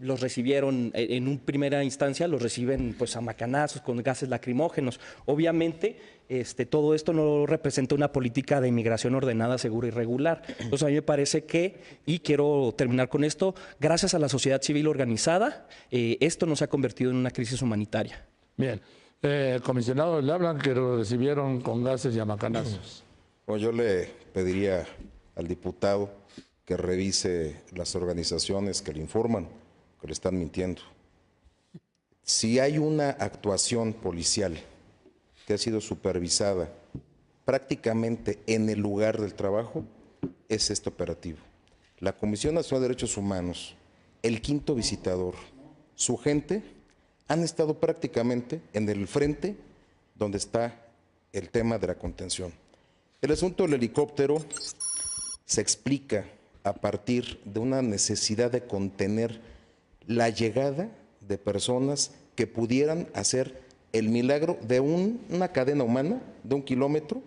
los recibieron en una primera instancia, los reciben pues a macanazos con gases lacrimógenos, obviamente todo esto no representa una política de inmigración ordenada, segura y regular. Entonces a mí me parece que, y quiero terminar con esto, gracias a la sociedad civil organizada, esto no se ha convertido en una crisis humanitaria. Bien. Comisionado, le hablan que lo recibieron con gases y a macanazos. Bueno, yo le pediría al diputado que revise las organizaciones que le informan, que le están mintiendo. Si hay una actuación policial que ha sido supervisada prácticamente en el lugar del trabajo, es este operativo. La Comisión Nacional de Derechos Humanos, el quinto visitador, su gente, han estado prácticamente en el frente donde está el tema de la contención. El asunto del helicóptero se explica a partir de una necesidad de contener la llegada de personas que pudieran hacer el milagro de una cadena humana de 1 kilómetro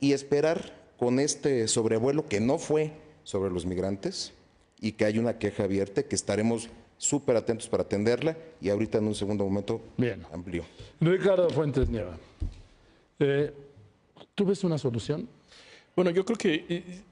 y esperar con este sobrevuelo que no fue sobre los migrantes y que hay una queja abierta que estaremos súper atentos para atenderla y ahorita en un segundo momento amplio. Ricardo Fuentes Nieva, ¿tú ves una solución? Bueno, yo creo que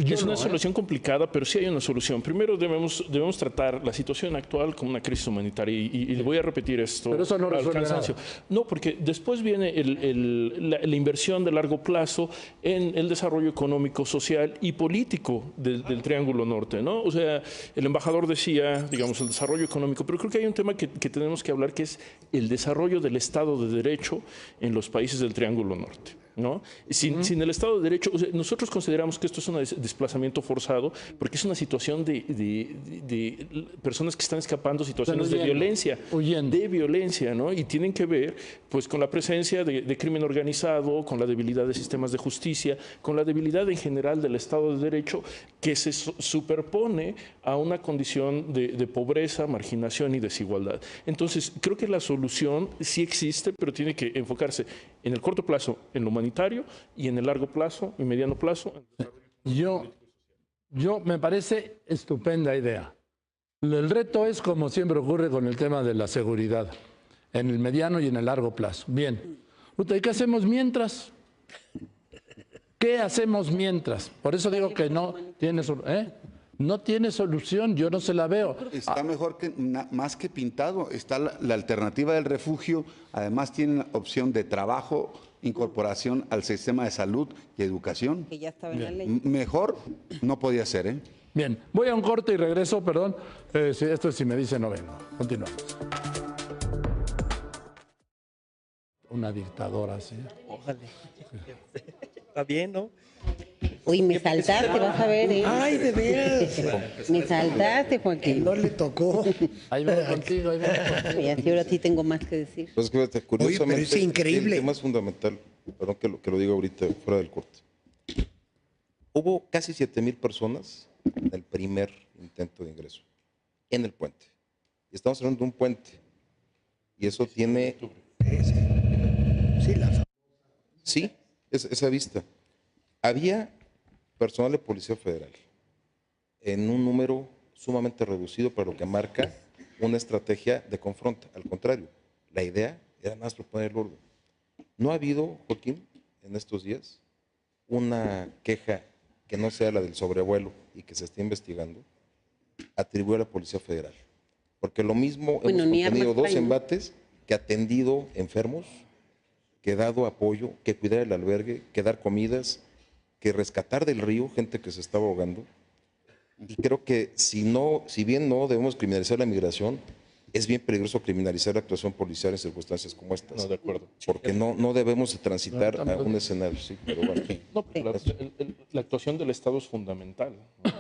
Es una solución complicada, pero sí hay una solución. Primero debemos tratar la situación actual como una crisis humanitaria y le voy a repetir esto. Pero eso no al resuelve cansancio. nada. No, porque después viene la inversión de largo plazo en el desarrollo económico, social y político del Triángulo Norte, ¿no? O sea, el embajador decía, digamos, el desarrollo económico, pero creo que hay un tema que tenemos que hablar, que es el desarrollo del Estado de Derecho en los países del Triángulo Norte, ¿no? Sin el Estado de Derecho, o sea, nosotros consideramos que esto es un desplazamiento forzado porque es una situación de personas que están escapando situaciones de violencia, ¿no? Y tienen que ver, pues, con la presencia de crimen organizado, con la debilidad de sistemas de justicia, con la debilidad en general del Estado de Derecho, que se superpone a una condición de pobreza, marginación y desigualdad. Entonces, creo que la solución sí existe, pero tiene que enfocarse en el corto plazo, en lo humanitario, y en el largo plazo y mediano plazo. Yo me parece estupenda idea. El reto es, como siempre ocurre con el tema de la seguridad, en el mediano y en el largo plazo. Bien. ¿Y qué hacemos mientras? ¿Qué hacemos mientras? Por eso digo que no tiene no tiene solución, yo no se la veo. Está mejor que más que pintado. Está la alternativa del refugio. Además tienen opción de trabajo, incorporación al sistema de salud y educación. Que ya estaba en la ley. Mejor no podía ser, ¿eh? Bien, voy a un corte y regreso, perdón. Esto si me dice no vengo. Continuamos. Una dictadora así. Ojalá. Está bien, ¿no? Uy, me saltaste, vas a ver, ¿eh? Ay, de veras. Me saltaste, Joaquín. No le tocó. Ahí vengo contigo, ahí vengo contigo. Y así ahora sí tengo más que decir. Pues fíjate, curiosamente, Oye, pero es increíble. El tema es fundamental, perdón que lo diga ahorita fuera del corte. Hubo casi 7,000 personas en el primer intento de ingreso, en el puente. Y estamos hablando de un puente. Y eso tiene... Sí, esa vista. Había personal de Policía Federal en un número sumamente reducido para lo que marca una estrategia de confronta. Al contrario, la idea era más proponer el orden. No ha habido, Joaquín, en estos días, una queja que no sea la del sobrevuelo y que se esté investigando, atribuye a la Policía Federal. Porque lo mismo Bueno, hemos ni tenido armas dos traen, ¿no? embates que atendido enfermos, que dado apoyo, que cuidar el albergue, que dar comidas, que rescatar del río gente que se estaba ahogando. Y creo que si bien no debemos criminalizar la migración, es bien peligroso criminalizar la actuación policial en circunstancias como estas. No, de acuerdo. Porque no debemos transitar a un escenario, sí, pero bueno. No, pero la actuación del Estado es fundamental, ¿no?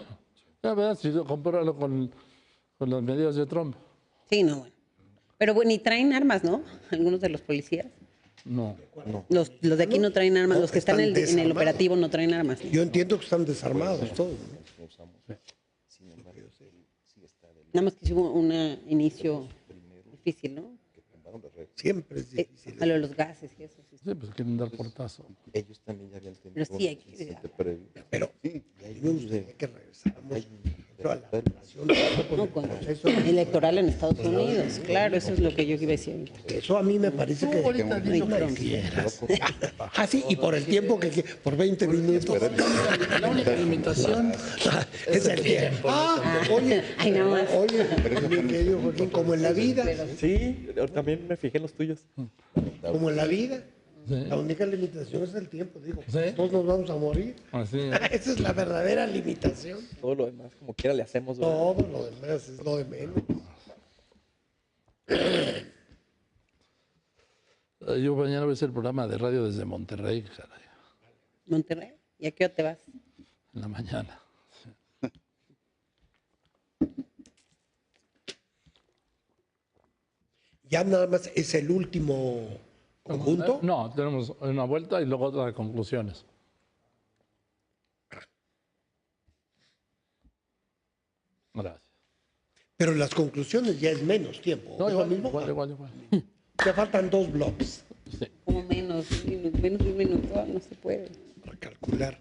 La verdad, si compáralo con las medidas de Trump. Sí, no, bueno. Pero bueno, y traen armas, ¿no? Algunos de los policías. No. Los de aquí no traen armas. No, Los que están en el desarmados. operativo no traen armas. Yo entiendo que están desarmados todos. ¿no? Nada más que hubo un inicio difícil, ¿no? Siempre es difícil. A lo de los gases y eso. Sí. Sí, pues quieren dar portazo. Ellos también ya habían tenido Pero sí hay un que- incidente previo. Pero me gustaría que regresáramos a la relación No, con electoral en Estados Unidos. Claro, eso es lo que yo iba a decir ahorita. Eso a mí me parece que ahorita dijo una que quieras. Ah, sí, y por el tiempo por 20 minutos. La única limitación Es el tiempo. Ah, oye, Ay, nada más. oye, mi querido Joaquín, como en la vida, Sí, también me fijé en los tuyos. como en la vida, la única limitación es el tiempo. Digo, Sí. todos nos vamos a morir. así. Esa es la verdadera limitación. Todo lo demás, como quiera, le hacemos. ¿verdad? Todo lo demás es lo de menos. Yo mañana voy a hacer el programa de radio desde Monterrey, caray, Monterrey. ¿Y a qué hora te vas? en la mañana. Ya nada más es el último conjunto. No, tenemos una vuelta y luego otra de conclusiones. Gracias. Pero las conclusiones ya es menos tiempo. No, ¿Es lo igual, mismo? igual. Ya faltan 2 bloques Sí. Como menos de un minuto. No se puede. para calcular.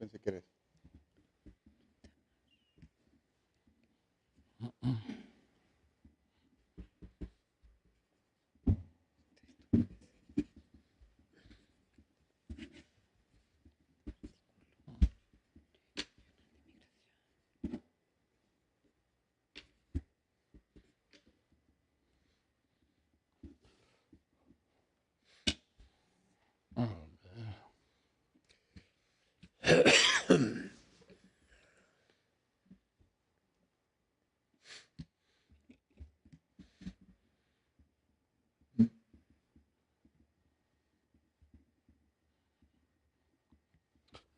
pensé que era eso.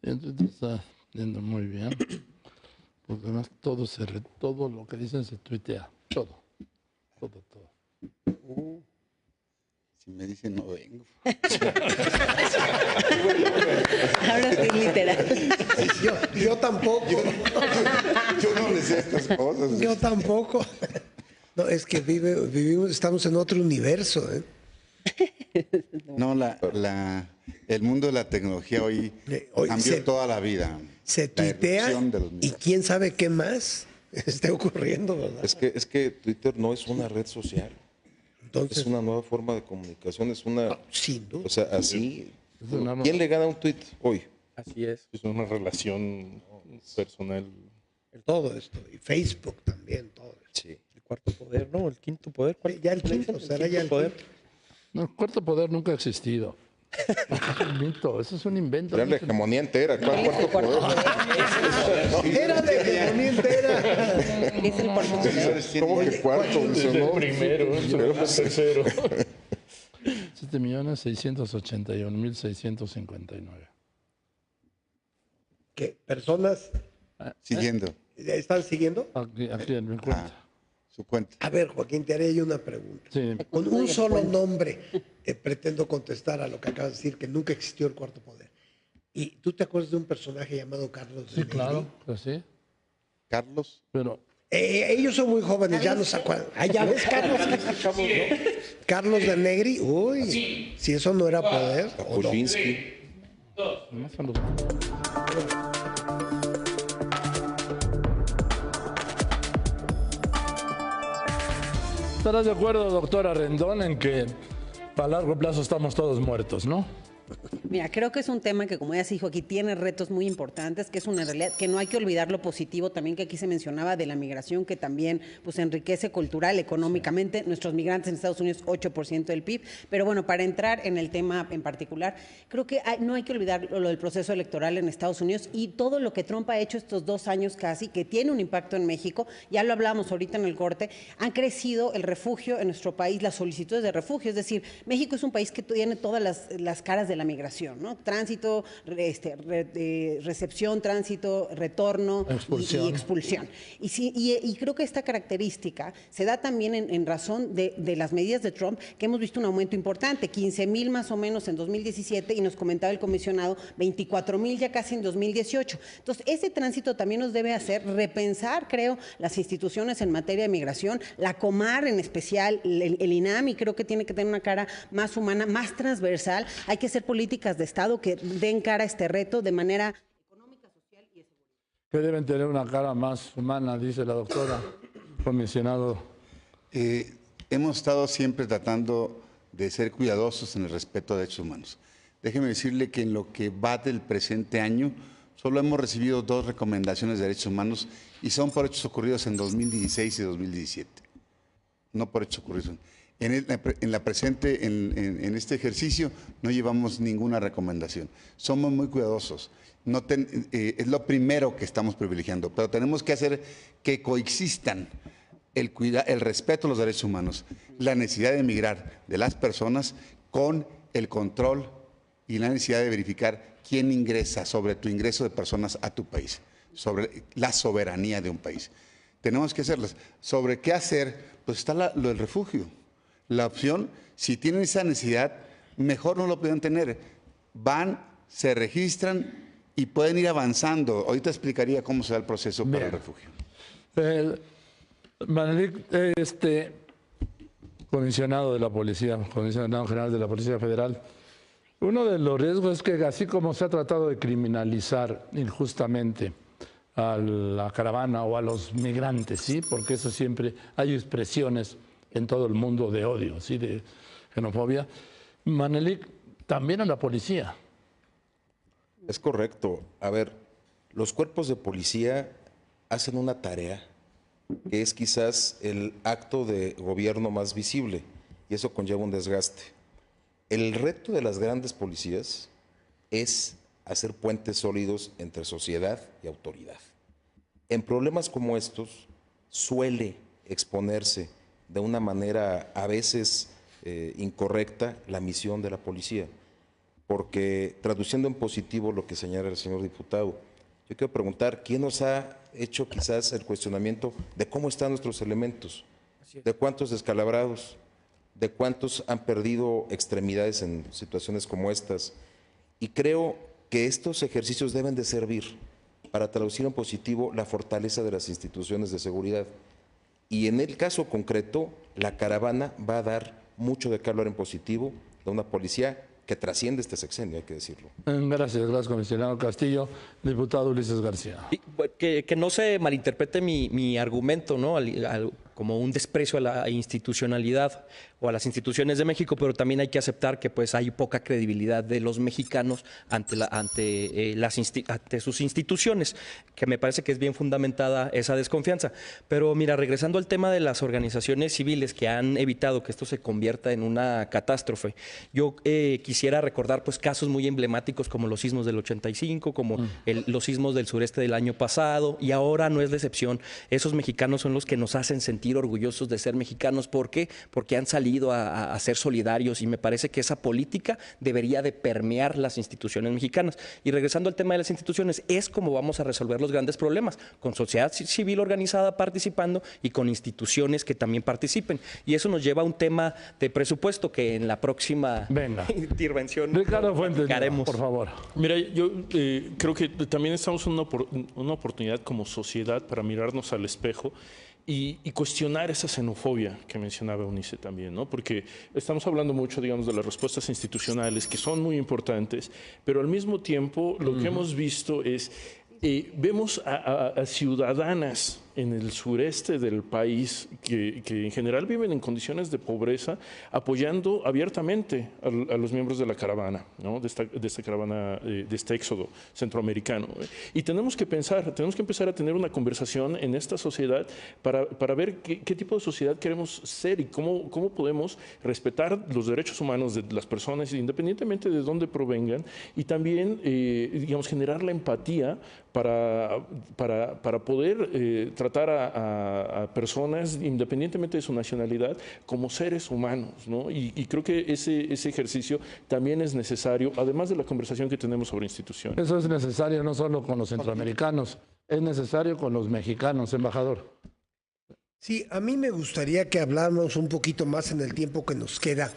Entonces está yendo muy bien, porque además todo lo que dicen se tuitea, todo. Si me dicen no vengo. Ahora sí, literal. Yo tampoco. Yo no le sé estas cosas. Yo tampoco. No, es que estamos en otro universo, ¿eh? No, el mundo de la tecnología hoy cambió toda la vida. Se La tuitea erupción de los y medios. quién sabe qué más esté ocurriendo, ¿verdad? Es que Twitter no es una red social. Entonces, Es una nueva forma de comunicación, es una... sin duda. O sea, así... Es una- ¿Quién le gana un tweet hoy? Así es. Es una relación personal. Todo esto. Y Facebook también, todo esto. Sí. El cuarto poder, ¿no? El quinto poder. ¿cuál? Ya el ¿Le quinto, dicen? será ya el poder. quinto. No, el cuarto poder nunca ha existido. Eso es un mito, eso es un invento. Era la hegemonía entera. ¿Cuál cuarto poder? Era de hegemonía entera. Es el cuarto poder. ¿Cómo que cuarto? El primero, el tercero. 7.681.659. ¿Qué? ¿Personas Siguiendo están siguiendo? Aquí en mi cuenta. su cuenta. A ver, Joaquín, te haré yo una pregunta. Sí, Con un solo nombre pretendo contestar a lo que acabas de decir, que nunca existió el cuarto poder. ¿Y tú te acuerdas de un personaje llamado Carlos de sí, Negri? claro, pues sí. Carlos. Pero Ellos son muy jóvenes, ya no se acuerdan. Ah, ya ves, Carlos. Carlos de Negri. Uy, si eso no era poder. ¿o no? Kuczynski. nomás a los- ¿Estarás de acuerdo, doctora Rendón, en que a largo plazo estamos todos muertos, no? Mira, creo que es un tema que, como ya se dijo aquí, tiene retos muy importantes, que es una realidad, que no hay que olvidar lo positivo también que aquí se mencionaba de la migración, que también pues enriquece cultural, económicamente. Nuestros migrantes en Estados Unidos, 8% del PIB. Pero bueno, para entrar en el tema en particular, creo que no hay que olvidar lo del proceso electoral en Estados Unidos y todo lo que Trump ha hecho estos 2 años casi, que tiene un impacto en México. Ya lo hablábamos ahorita en el corte. Han crecido el refugio en nuestro país, las solicitudes de refugio. Es decir, México es un país que tiene todas las caras de la migración, ¿no? Tránsito, recepción, tránsito, retorno y expulsión. Y creo que esta característica se da también en razón de las medidas de Trump, que hemos visto un aumento importante, 15,000 más o menos en 2017, y nos comentaba el comisionado, 24,000 ya casi en 2018. Entonces, ese tránsito también nos debe hacer repensar, creo, las instituciones en materia de migración, la Comar en especial, el INAMI creo que tiene que tener una cara más humana, más transversal. Hay que hacer políticas de Estado que den cara a este reto de manera económica, social y de seguridad. Que deben tener una cara más humana, dice la doctora, comisionado. Hemos estado siempre tratando de ser cuidadosos en el respeto a derechos humanos. Déjeme decirle que en lo que va del presente año, solo hemos recibido 2 recomendaciones de derechos humanos y son por hechos ocurridos en 2016 y 2017. No por hechos ocurridos. En este ejercicio no llevamos ninguna recomendación. Somos muy cuidadosos. Es lo primero que estamos privilegiando, pero tenemos que hacer que coexistan el respeto a los derechos humanos, la necesidad de emigrar de las personas con el control y la necesidad de verificar quién ingresa sobre tu ingreso de personas a tu país, sobre la soberanía de un país. Tenemos que hacerlas. ¿Sobre qué hacer? Pues está lo del refugio. La opción, si tienen esa necesidad, mejor no lo pueden tener. Van, se registran y pueden ir avanzando. Ahorita explicaría cómo se da el proceso para el refugio. Manelik, comisionado de la policía, comisionado general de la Policía Federal, Uno de los riesgos es que así como se ha tratado de criminalizar injustamente a la caravana o a los migrantes, ¿sí? Porque eso siempre hay expresiones en todo el mundo de odio, ¿sí? De xenofobia. Manelik, también a la policía. Es correcto. A ver, los cuerpos de policía hacen una tarea que es quizás el acto de gobierno más visible y eso conlleva un desgaste. El reto de las grandes policías es hacer puentes sólidos entre sociedad y autoridad. En problemas como estos suele exponerse de una manera a veces incorrecta la misión de la policía, porque traduciendo en positivo lo que señala el señor diputado, yo quiero preguntar, ¿quién nos ha hecho quizás el cuestionamiento de cómo están nuestros elementos? ¿De cuántos descalabrados? ¿De cuántos han perdido extremidades en situaciones como estas? Y creo que estos ejercicios deben de servir para traducir en positivo la fortaleza de las instituciones de seguridad. Y en el caso concreto, la caravana va a dar mucho de qué hablar en positivo de una policía que trasciende este sexenio, hay que decirlo. Gracias, comisionado Castillo. Diputado Ulises García. Que no se malinterprete mi argumento, ¿no? Como un desprecio a la institucionalidad o a las instituciones de México, pero también hay que aceptar que pues hay poca credibilidad de los mexicanos ante sus instituciones, que me parece que es bien fundamentada esa desconfianza. Pero mira, regresando al tema de las organizaciones civiles que han evitado que esto se convierta en una catástrofe, yo quisiera recordar pues casos muy emblemáticos como los sismos del 85, como los sismos del sureste del año pasado, y ahora no es la excepción. Esos mexicanos son los que nos hacen sentir orgullosos de ser mexicanos. ¿Por qué? Porque han salido a ser solidarios, y me parece que esa política debería de permear las instituciones mexicanas. Y regresando al tema de las instituciones, es como vamos a resolver los grandes problemas, con sociedad civil organizada participando y con instituciones que también participen. Y eso nos lleva a un tema de presupuesto que en la próxima intervención Ricardo Fuentes, haremos. Por favor. Mira, yo creo que también estamos en una oportunidad como sociedad para mirarnos al espejo y cuestionar esa xenofobia que mencionaba Eunice también, ¿no? Porque estamos hablando mucho, digamos, de las respuestas institucionales, que son muy importantes, pero al mismo tiempo lo que hemos visto es, vemos a ciudadanas en el sureste del país que en general viven en condiciones de pobreza, apoyando abiertamente a los miembros de la caravana, ¿no? de esta caravana, de este éxodo centroamericano. Y tenemos que empezar a tener una conversación en esta sociedad para ver qué tipo de sociedad queremos ser y cómo podemos respetar los derechos humanos de las personas, independientemente de dónde provengan, y también, digamos, generar la empatía para poder tratar a personas, independientemente de su nacionalidad, como seres humanos, ¿no? Y creo que ese ejercicio también es necesario, además de la conversación que tenemos sobre instituciones. Eso es necesario no solo con los centroamericanos, es necesario con los mexicanos, embajador. Sí, a mí me gustaría que habláramos un poquito más en el tiempo que nos queda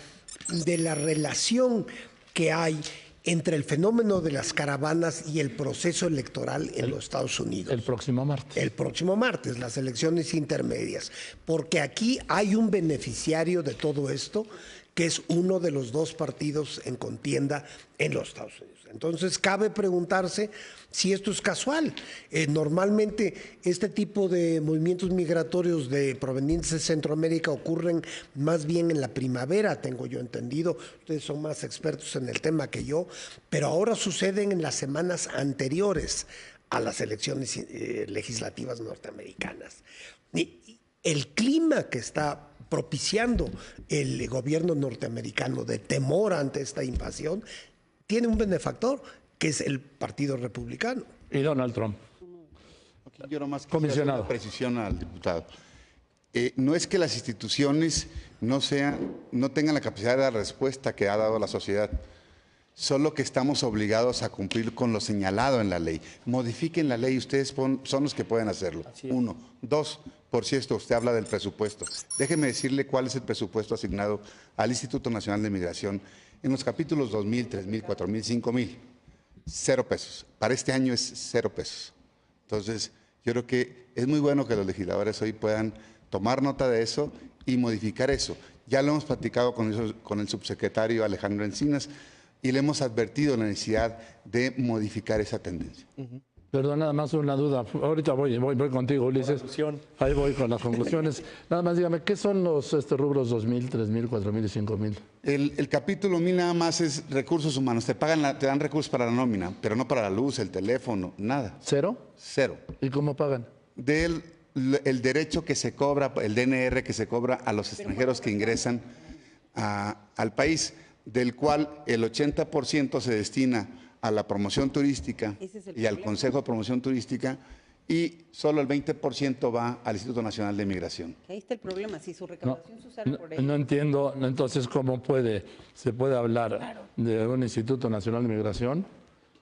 de la relación que hay entre el fenómeno de las caravanas y el proceso electoral en los Estados Unidos. El próximo martes. El próximo martes, las elecciones intermedias. Porque aquí hay un beneficiario de todo esto, que es uno de los dos partidos en contienda en los Estados Unidos. Entonces, cabe preguntarse si esto es casual. Normalmente, este tipo de movimientos migratorios provenientes de Centroamérica ocurren más bien en la primavera, tengo yo entendido. Ustedes son más expertos en el tema que yo, pero ahora suceden en las semanas anteriores a las elecciones legislativas norteamericanas. Y el clima que está propiciando el gobierno norteamericano de temor ante esta invasión tiene un benefactor, que es el Partido Republicano. Y Donald Trump. Yo nomás Comisionado. una precisión al diputado. No es que las instituciones no tengan la capacidad de dar respuesta que ha dado la sociedad, solo que estamos obligados a cumplir con lo señalado en la ley. Modifiquen la ley, ustedes son los que pueden hacerlo. Uno. Dos, por cierto, usted habla del presupuesto. Déjeme decirle cuál es el presupuesto asignado al Instituto Nacional de Migración en los capítulos 2,000, 3,000, 4,000, 5,000. 0 pesos. Para este año es 0 pesos. Entonces, yo creo que es muy bueno que los legisladores hoy puedan tomar nota de eso y modificar eso. Ya lo hemos platicado con el subsecretario Alejandro Encinas. y le hemos advertido la necesidad de modificar esa tendencia. Perdón, nada más una duda. Ahorita voy contigo, Ulises. Ahí voy con las conclusiones. Nada más dígame, ¿qué son los rubros 2.000, 3.000, 4.000 y 5.000? El capítulo 1000 nada más es recursos humanos. Te dan recursos para la nómina, pero no para la luz, el teléfono, nada. ¿Cero? Cero. ¿Y cómo pagan? El derecho que se cobra, el DNR que se cobra a los extranjeros que ingresan al país, del cual el 80% se destina a la promoción turística y al Consejo de Promoción Turística, y solo el 20% va al Instituto Nacional de Migración. Ahí está el problema, si su recaudación se usara por ello. No entiendo, entonces, ¿cómo se puede hablar de un Instituto Nacional de Migración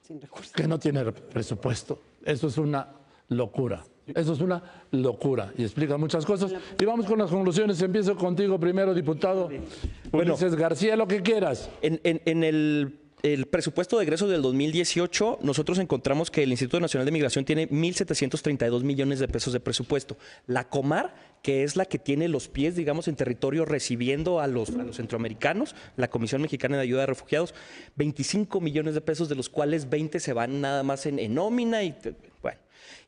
Sin recursos. que no tiene presupuesto? Eso es una locura. Eso es una locura y explica muchas cosas. Y vamos con las conclusiones. Empiezo contigo primero, diputado. Bueno, Ulises García, lo que quieras. En el presupuesto de egresos del 2018, nosotros encontramos que el Instituto Nacional de Migración tiene 1.732 millones de pesos de presupuesto. La Comar, que es la que tiene los pies, digamos, en territorio recibiendo a los centroamericanos, la Comisión Mexicana de Ayuda a Refugiados, 25 millones de pesos, de los cuales 20 se van nada más en nómina y bueno.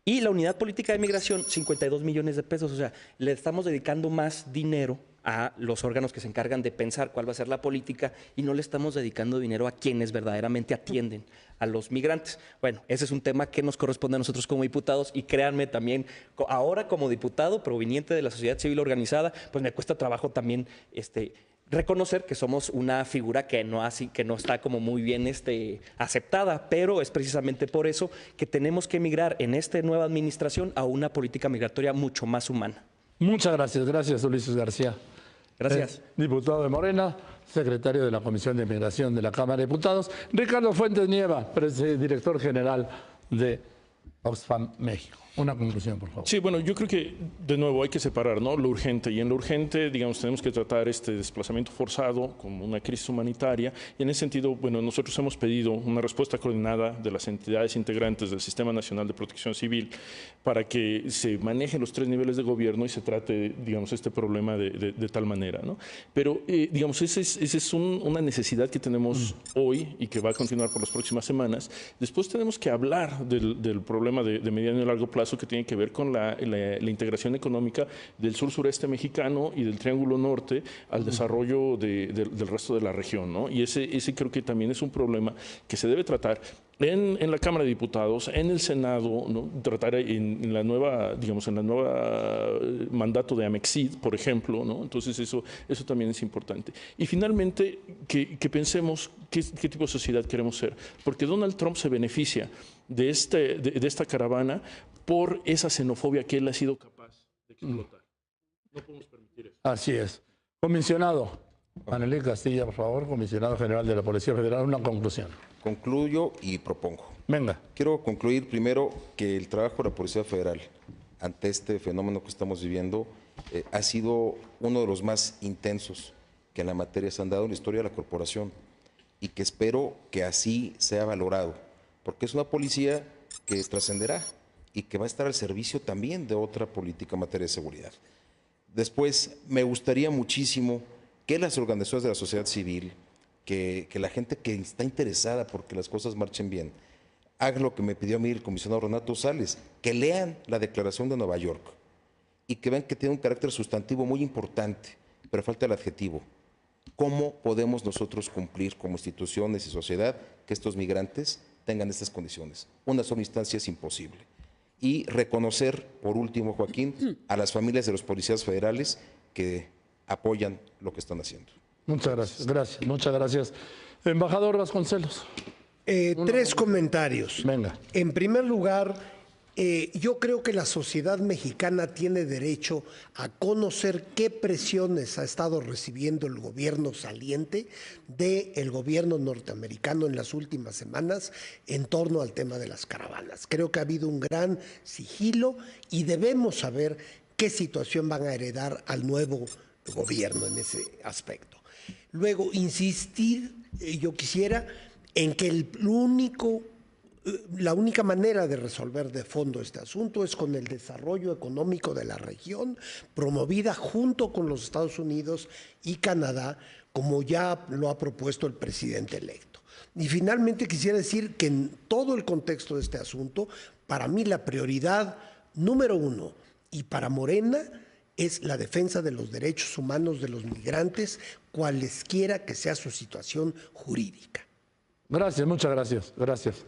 Y la Unidad Política de Migración, 52 millones de pesos. O sea, le estamos dedicando más dinero a los órganos que se encargan de pensar cuál va a ser la política y no le estamos dedicando dinero a quienes verdaderamente atienden a los migrantes. Bueno, ese es un tema que nos corresponde a nosotros como diputados y créanme también, ahora como diputado proveniente de la sociedad civil organizada, pues me cuesta trabajo también reconocer que somos una figura que no está como muy bien aceptada, pero es precisamente por eso que tenemos que migrar en esta nueva administración a una política migratoria mucho más humana. Muchas gracias. Gracias, Ulises García. Gracias. Diputado de Morena, secretario de la Comisión de Migración de la Cámara de Diputados. Ricardo Fuentes Nieva, director general de Oxfam México. Una conclusión, por favor. Sí, bueno, yo creo que de nuevo hay que separar, ¿no?, lo urgente. Y en lo urgente, digamos, tenemos que tratar este desplazamiento forzado como una crisis humanitaria. Y en ese sentido, bueno, nosotros hemos pedido una respuesta coordinada de las entidades integrantes del Sistema Nacional de Protección Civil para que se manejen los 3 niveles de gobierno y se trate, digamos, este problema de tal manera, ¿no? Pero, digamos, esa es una necesidad que tenemos hoy y que va a continuar por las próximas semanas. Después tenemos que hablar del problema de mediano y largo plazo, que tiene que ver con la integración económica del sur-sureste mexicano y del Triángulo Norte al desarrollo del resto de la región, ¿no? Y ese creo que también es un problema que se debe tratar en la Cámara de Diputados, en el Senado, ¿no? Tratar en la nueva mandato de Amexid, por ejemplo, ¿no? Entonces eso también es importante. Y finalmente, que pensemos qué tipo de sociedad queremos ser, porque Donald Trump se beneficia de esta caravana por esa xenofobia que él ha sido capaz de explotar. No podemos permitir eso. Así es. Comisionado Manelí Castilla, por favor, comisionado general de la Policía Federal, una conclusión. Concluyo y propongo. Venga. Quiero concluir primero que el trabajo de la Policía Federal ante este fenómeno que estamos viviendo ha sido uno de los más intensos que en la materia se han dado en la historia de la corporación y que espero que así sea valorado, porque es una policía que trascenderá y que va a estar al servicio también de otra política en materia de seguridad. Después, me gustaría muchísimo que las organizaciones de la sociedad civil, que la gente que está interesada porque las cosas marchen bien, haga lo que me pidió a mí el comisionado Renato Sales, que lean la Declaración de Nueva York y que vean que tiene un carácter sustantivo muy importante, pero falta el adjetivo. ¿Cómo podemos nosotros cumplir como instituciones y sociedad que estos migrantes tengan estas condiciones? Una sola instancia es imposible. Y reconocer, por último, Joaquín, a las familias de los policías federales que apoyan lo que están haciendo. Muchas gracias. Muchas gracias. Embajador Vasconcelos. 3 comentarios. Venga. En primer lugar, yo creo que la sociedad mexicana tiene derecho a conocer qué presiones ha estado recibiendo el gobierno saliente del gobierno norteamericano en las últimas semanas en torno al tema de las caravanas. Creo que ha habido un gran sigilo y debemos saber qué situación van a heredar al nuevo gobierno en ese aspecto. Luego, insistir, yo quisiera, en que la única manera de resolver de fondo este asunto es con el desarrollo económico de la región, promovida junto con los Estados Unidos y Canadá, como ya lo ha propuesto el presidente electo. Y finalmente quisiera decir que en todo el contexto de este asunto, para mí la prioridad número uno y para Morena es la defensa de los derechos humanos de los migrantes, cualesquiera que sea su situación jurídica. Gracias, muchas gracias. Gracias.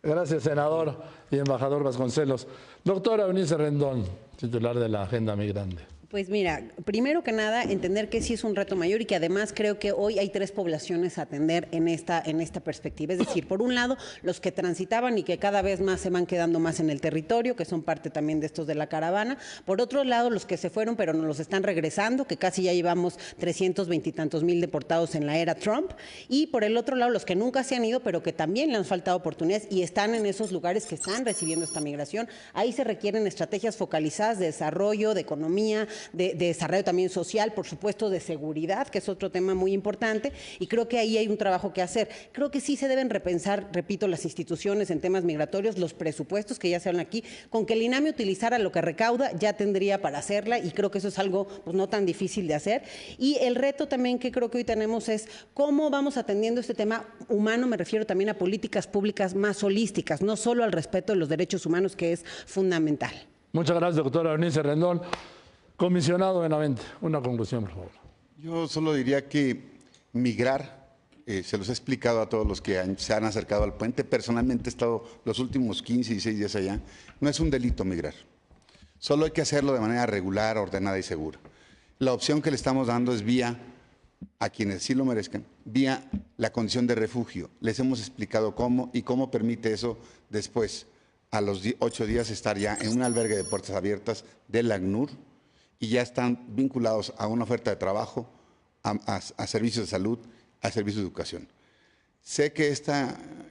Gracias, senador y embajador Vasconcelos. Doctora Eunice Rendón, titular de la Agenda Migrante. Pues mira, primero que nada, entender que sí es un reto mayor y que además creo que hoy hay 3 poblaciones a atender en esta perspectiva. Es decir, por un lado, los que transitaban y que cada vez más se van quedando más en el territorio, que son parte también de estos de la caravana. Por otro lado, los que se fueron pero nos los están regresando, que casi ya llevamos 320 y tantos mil deportados en la era Trump. Y por el otro lado, los que nunca se han ido, pero que también le han faltado oportunidades y están en esos lugares que están recibiendo esta migración. Ahí se requieren estrategias focalizadas de desarrollo, de economía, de desarrollo también social, por supuesto, de seguridad, que es otro tema muy importante, y creo que ahí hay un trabajo que hacer. Creo que sí se deben repensar, repito, las instituciones en temas migratorios, los presupuestos que ya se hablan aquí, con que el INAMI utilizara lo que recauda, ya tendría para hacerla, y creo que eso es algo pues, no tan difícil de hacer. Y el reto también que creo que hoy tenemos es cómo vamos atendiendo este tema humano, me refiero también a políticas públicas más holísticas, no solo al respeto de los derechos humanos, que es fundamental. Muchas gracias, doctora Eunice Rendón. Comisionado Benavente, una conclusión, por favor. Yo solo diría que migrar, se los he explicado a todos los que se han acercado al puente, personalmente he estado los últimos 15 y 16 días allá, no es un delito migrar, solo hay que hacerlo de manera regular, ordenada y segura. La opción que le estamos dando es vía, a quienes sí lo merezcan, vía la condición de refugio. Les hemos explicado cómo y cómo permite eso después, a los 8 días, estar ya en un albergue de puertas abiertas del ACNUR, y ya están vinculados a una oferta de trabajo, a servicios de salud, a servicios de educación. Sé que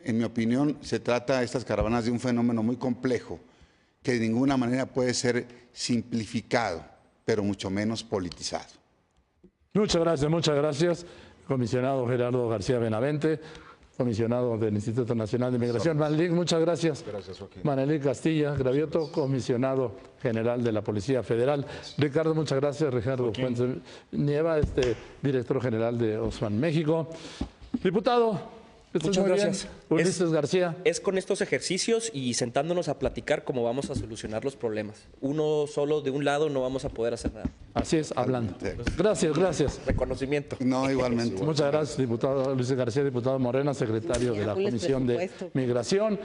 en mi opinión, se trata estas caravanas de un fenómeno muy complejo, que de ninguna manera puede ser simplificado, pero mucho menos politizado. Muchas gracias, comisionado Gerardo García Benavente, comisionado del Instituto Nacional de Migración. Manelik, muchas gracias. Gracias, Joaquín. Manelik Castilla Gravioto, comisionado general de la Policía Federal. Ricardo, muchas gracias. Ricardo Fuentes Nieva, director general de Osman México. Diputado, muchas gracias. Ulises García. Es con estos ejercicios y sentándonos a platicar cómo vamos a solucionar los problemas. Uno solo de un lado no vamos a poder hacer nada. Así es, hablando. Gracias. Reconocimiento. No, igualmente. Muchas gracias, diputado Ulises García, diputado Morena, secretario de la Comisión de Migración.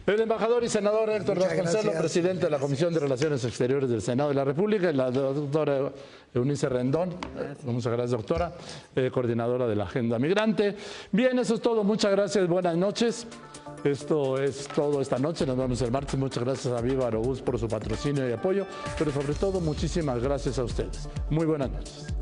El embajador y senador Héctor Vasconcelos, presidente de la Comisión de Relaciones Exteriores del Senado de la República, y la doctora Eunice Rendón, muchas gracias, doctora, coordinadora de la Agenda Migrante. Bien, eso es todo, muchas gracias, buenas noches. Esto es todo esta noche, nos vemos el martes. Muchas gracias a Viva Aerobús por su patrocinio y apoyo, pero sobre todo muchísimas gracias a ustedes. Muy buenas noches.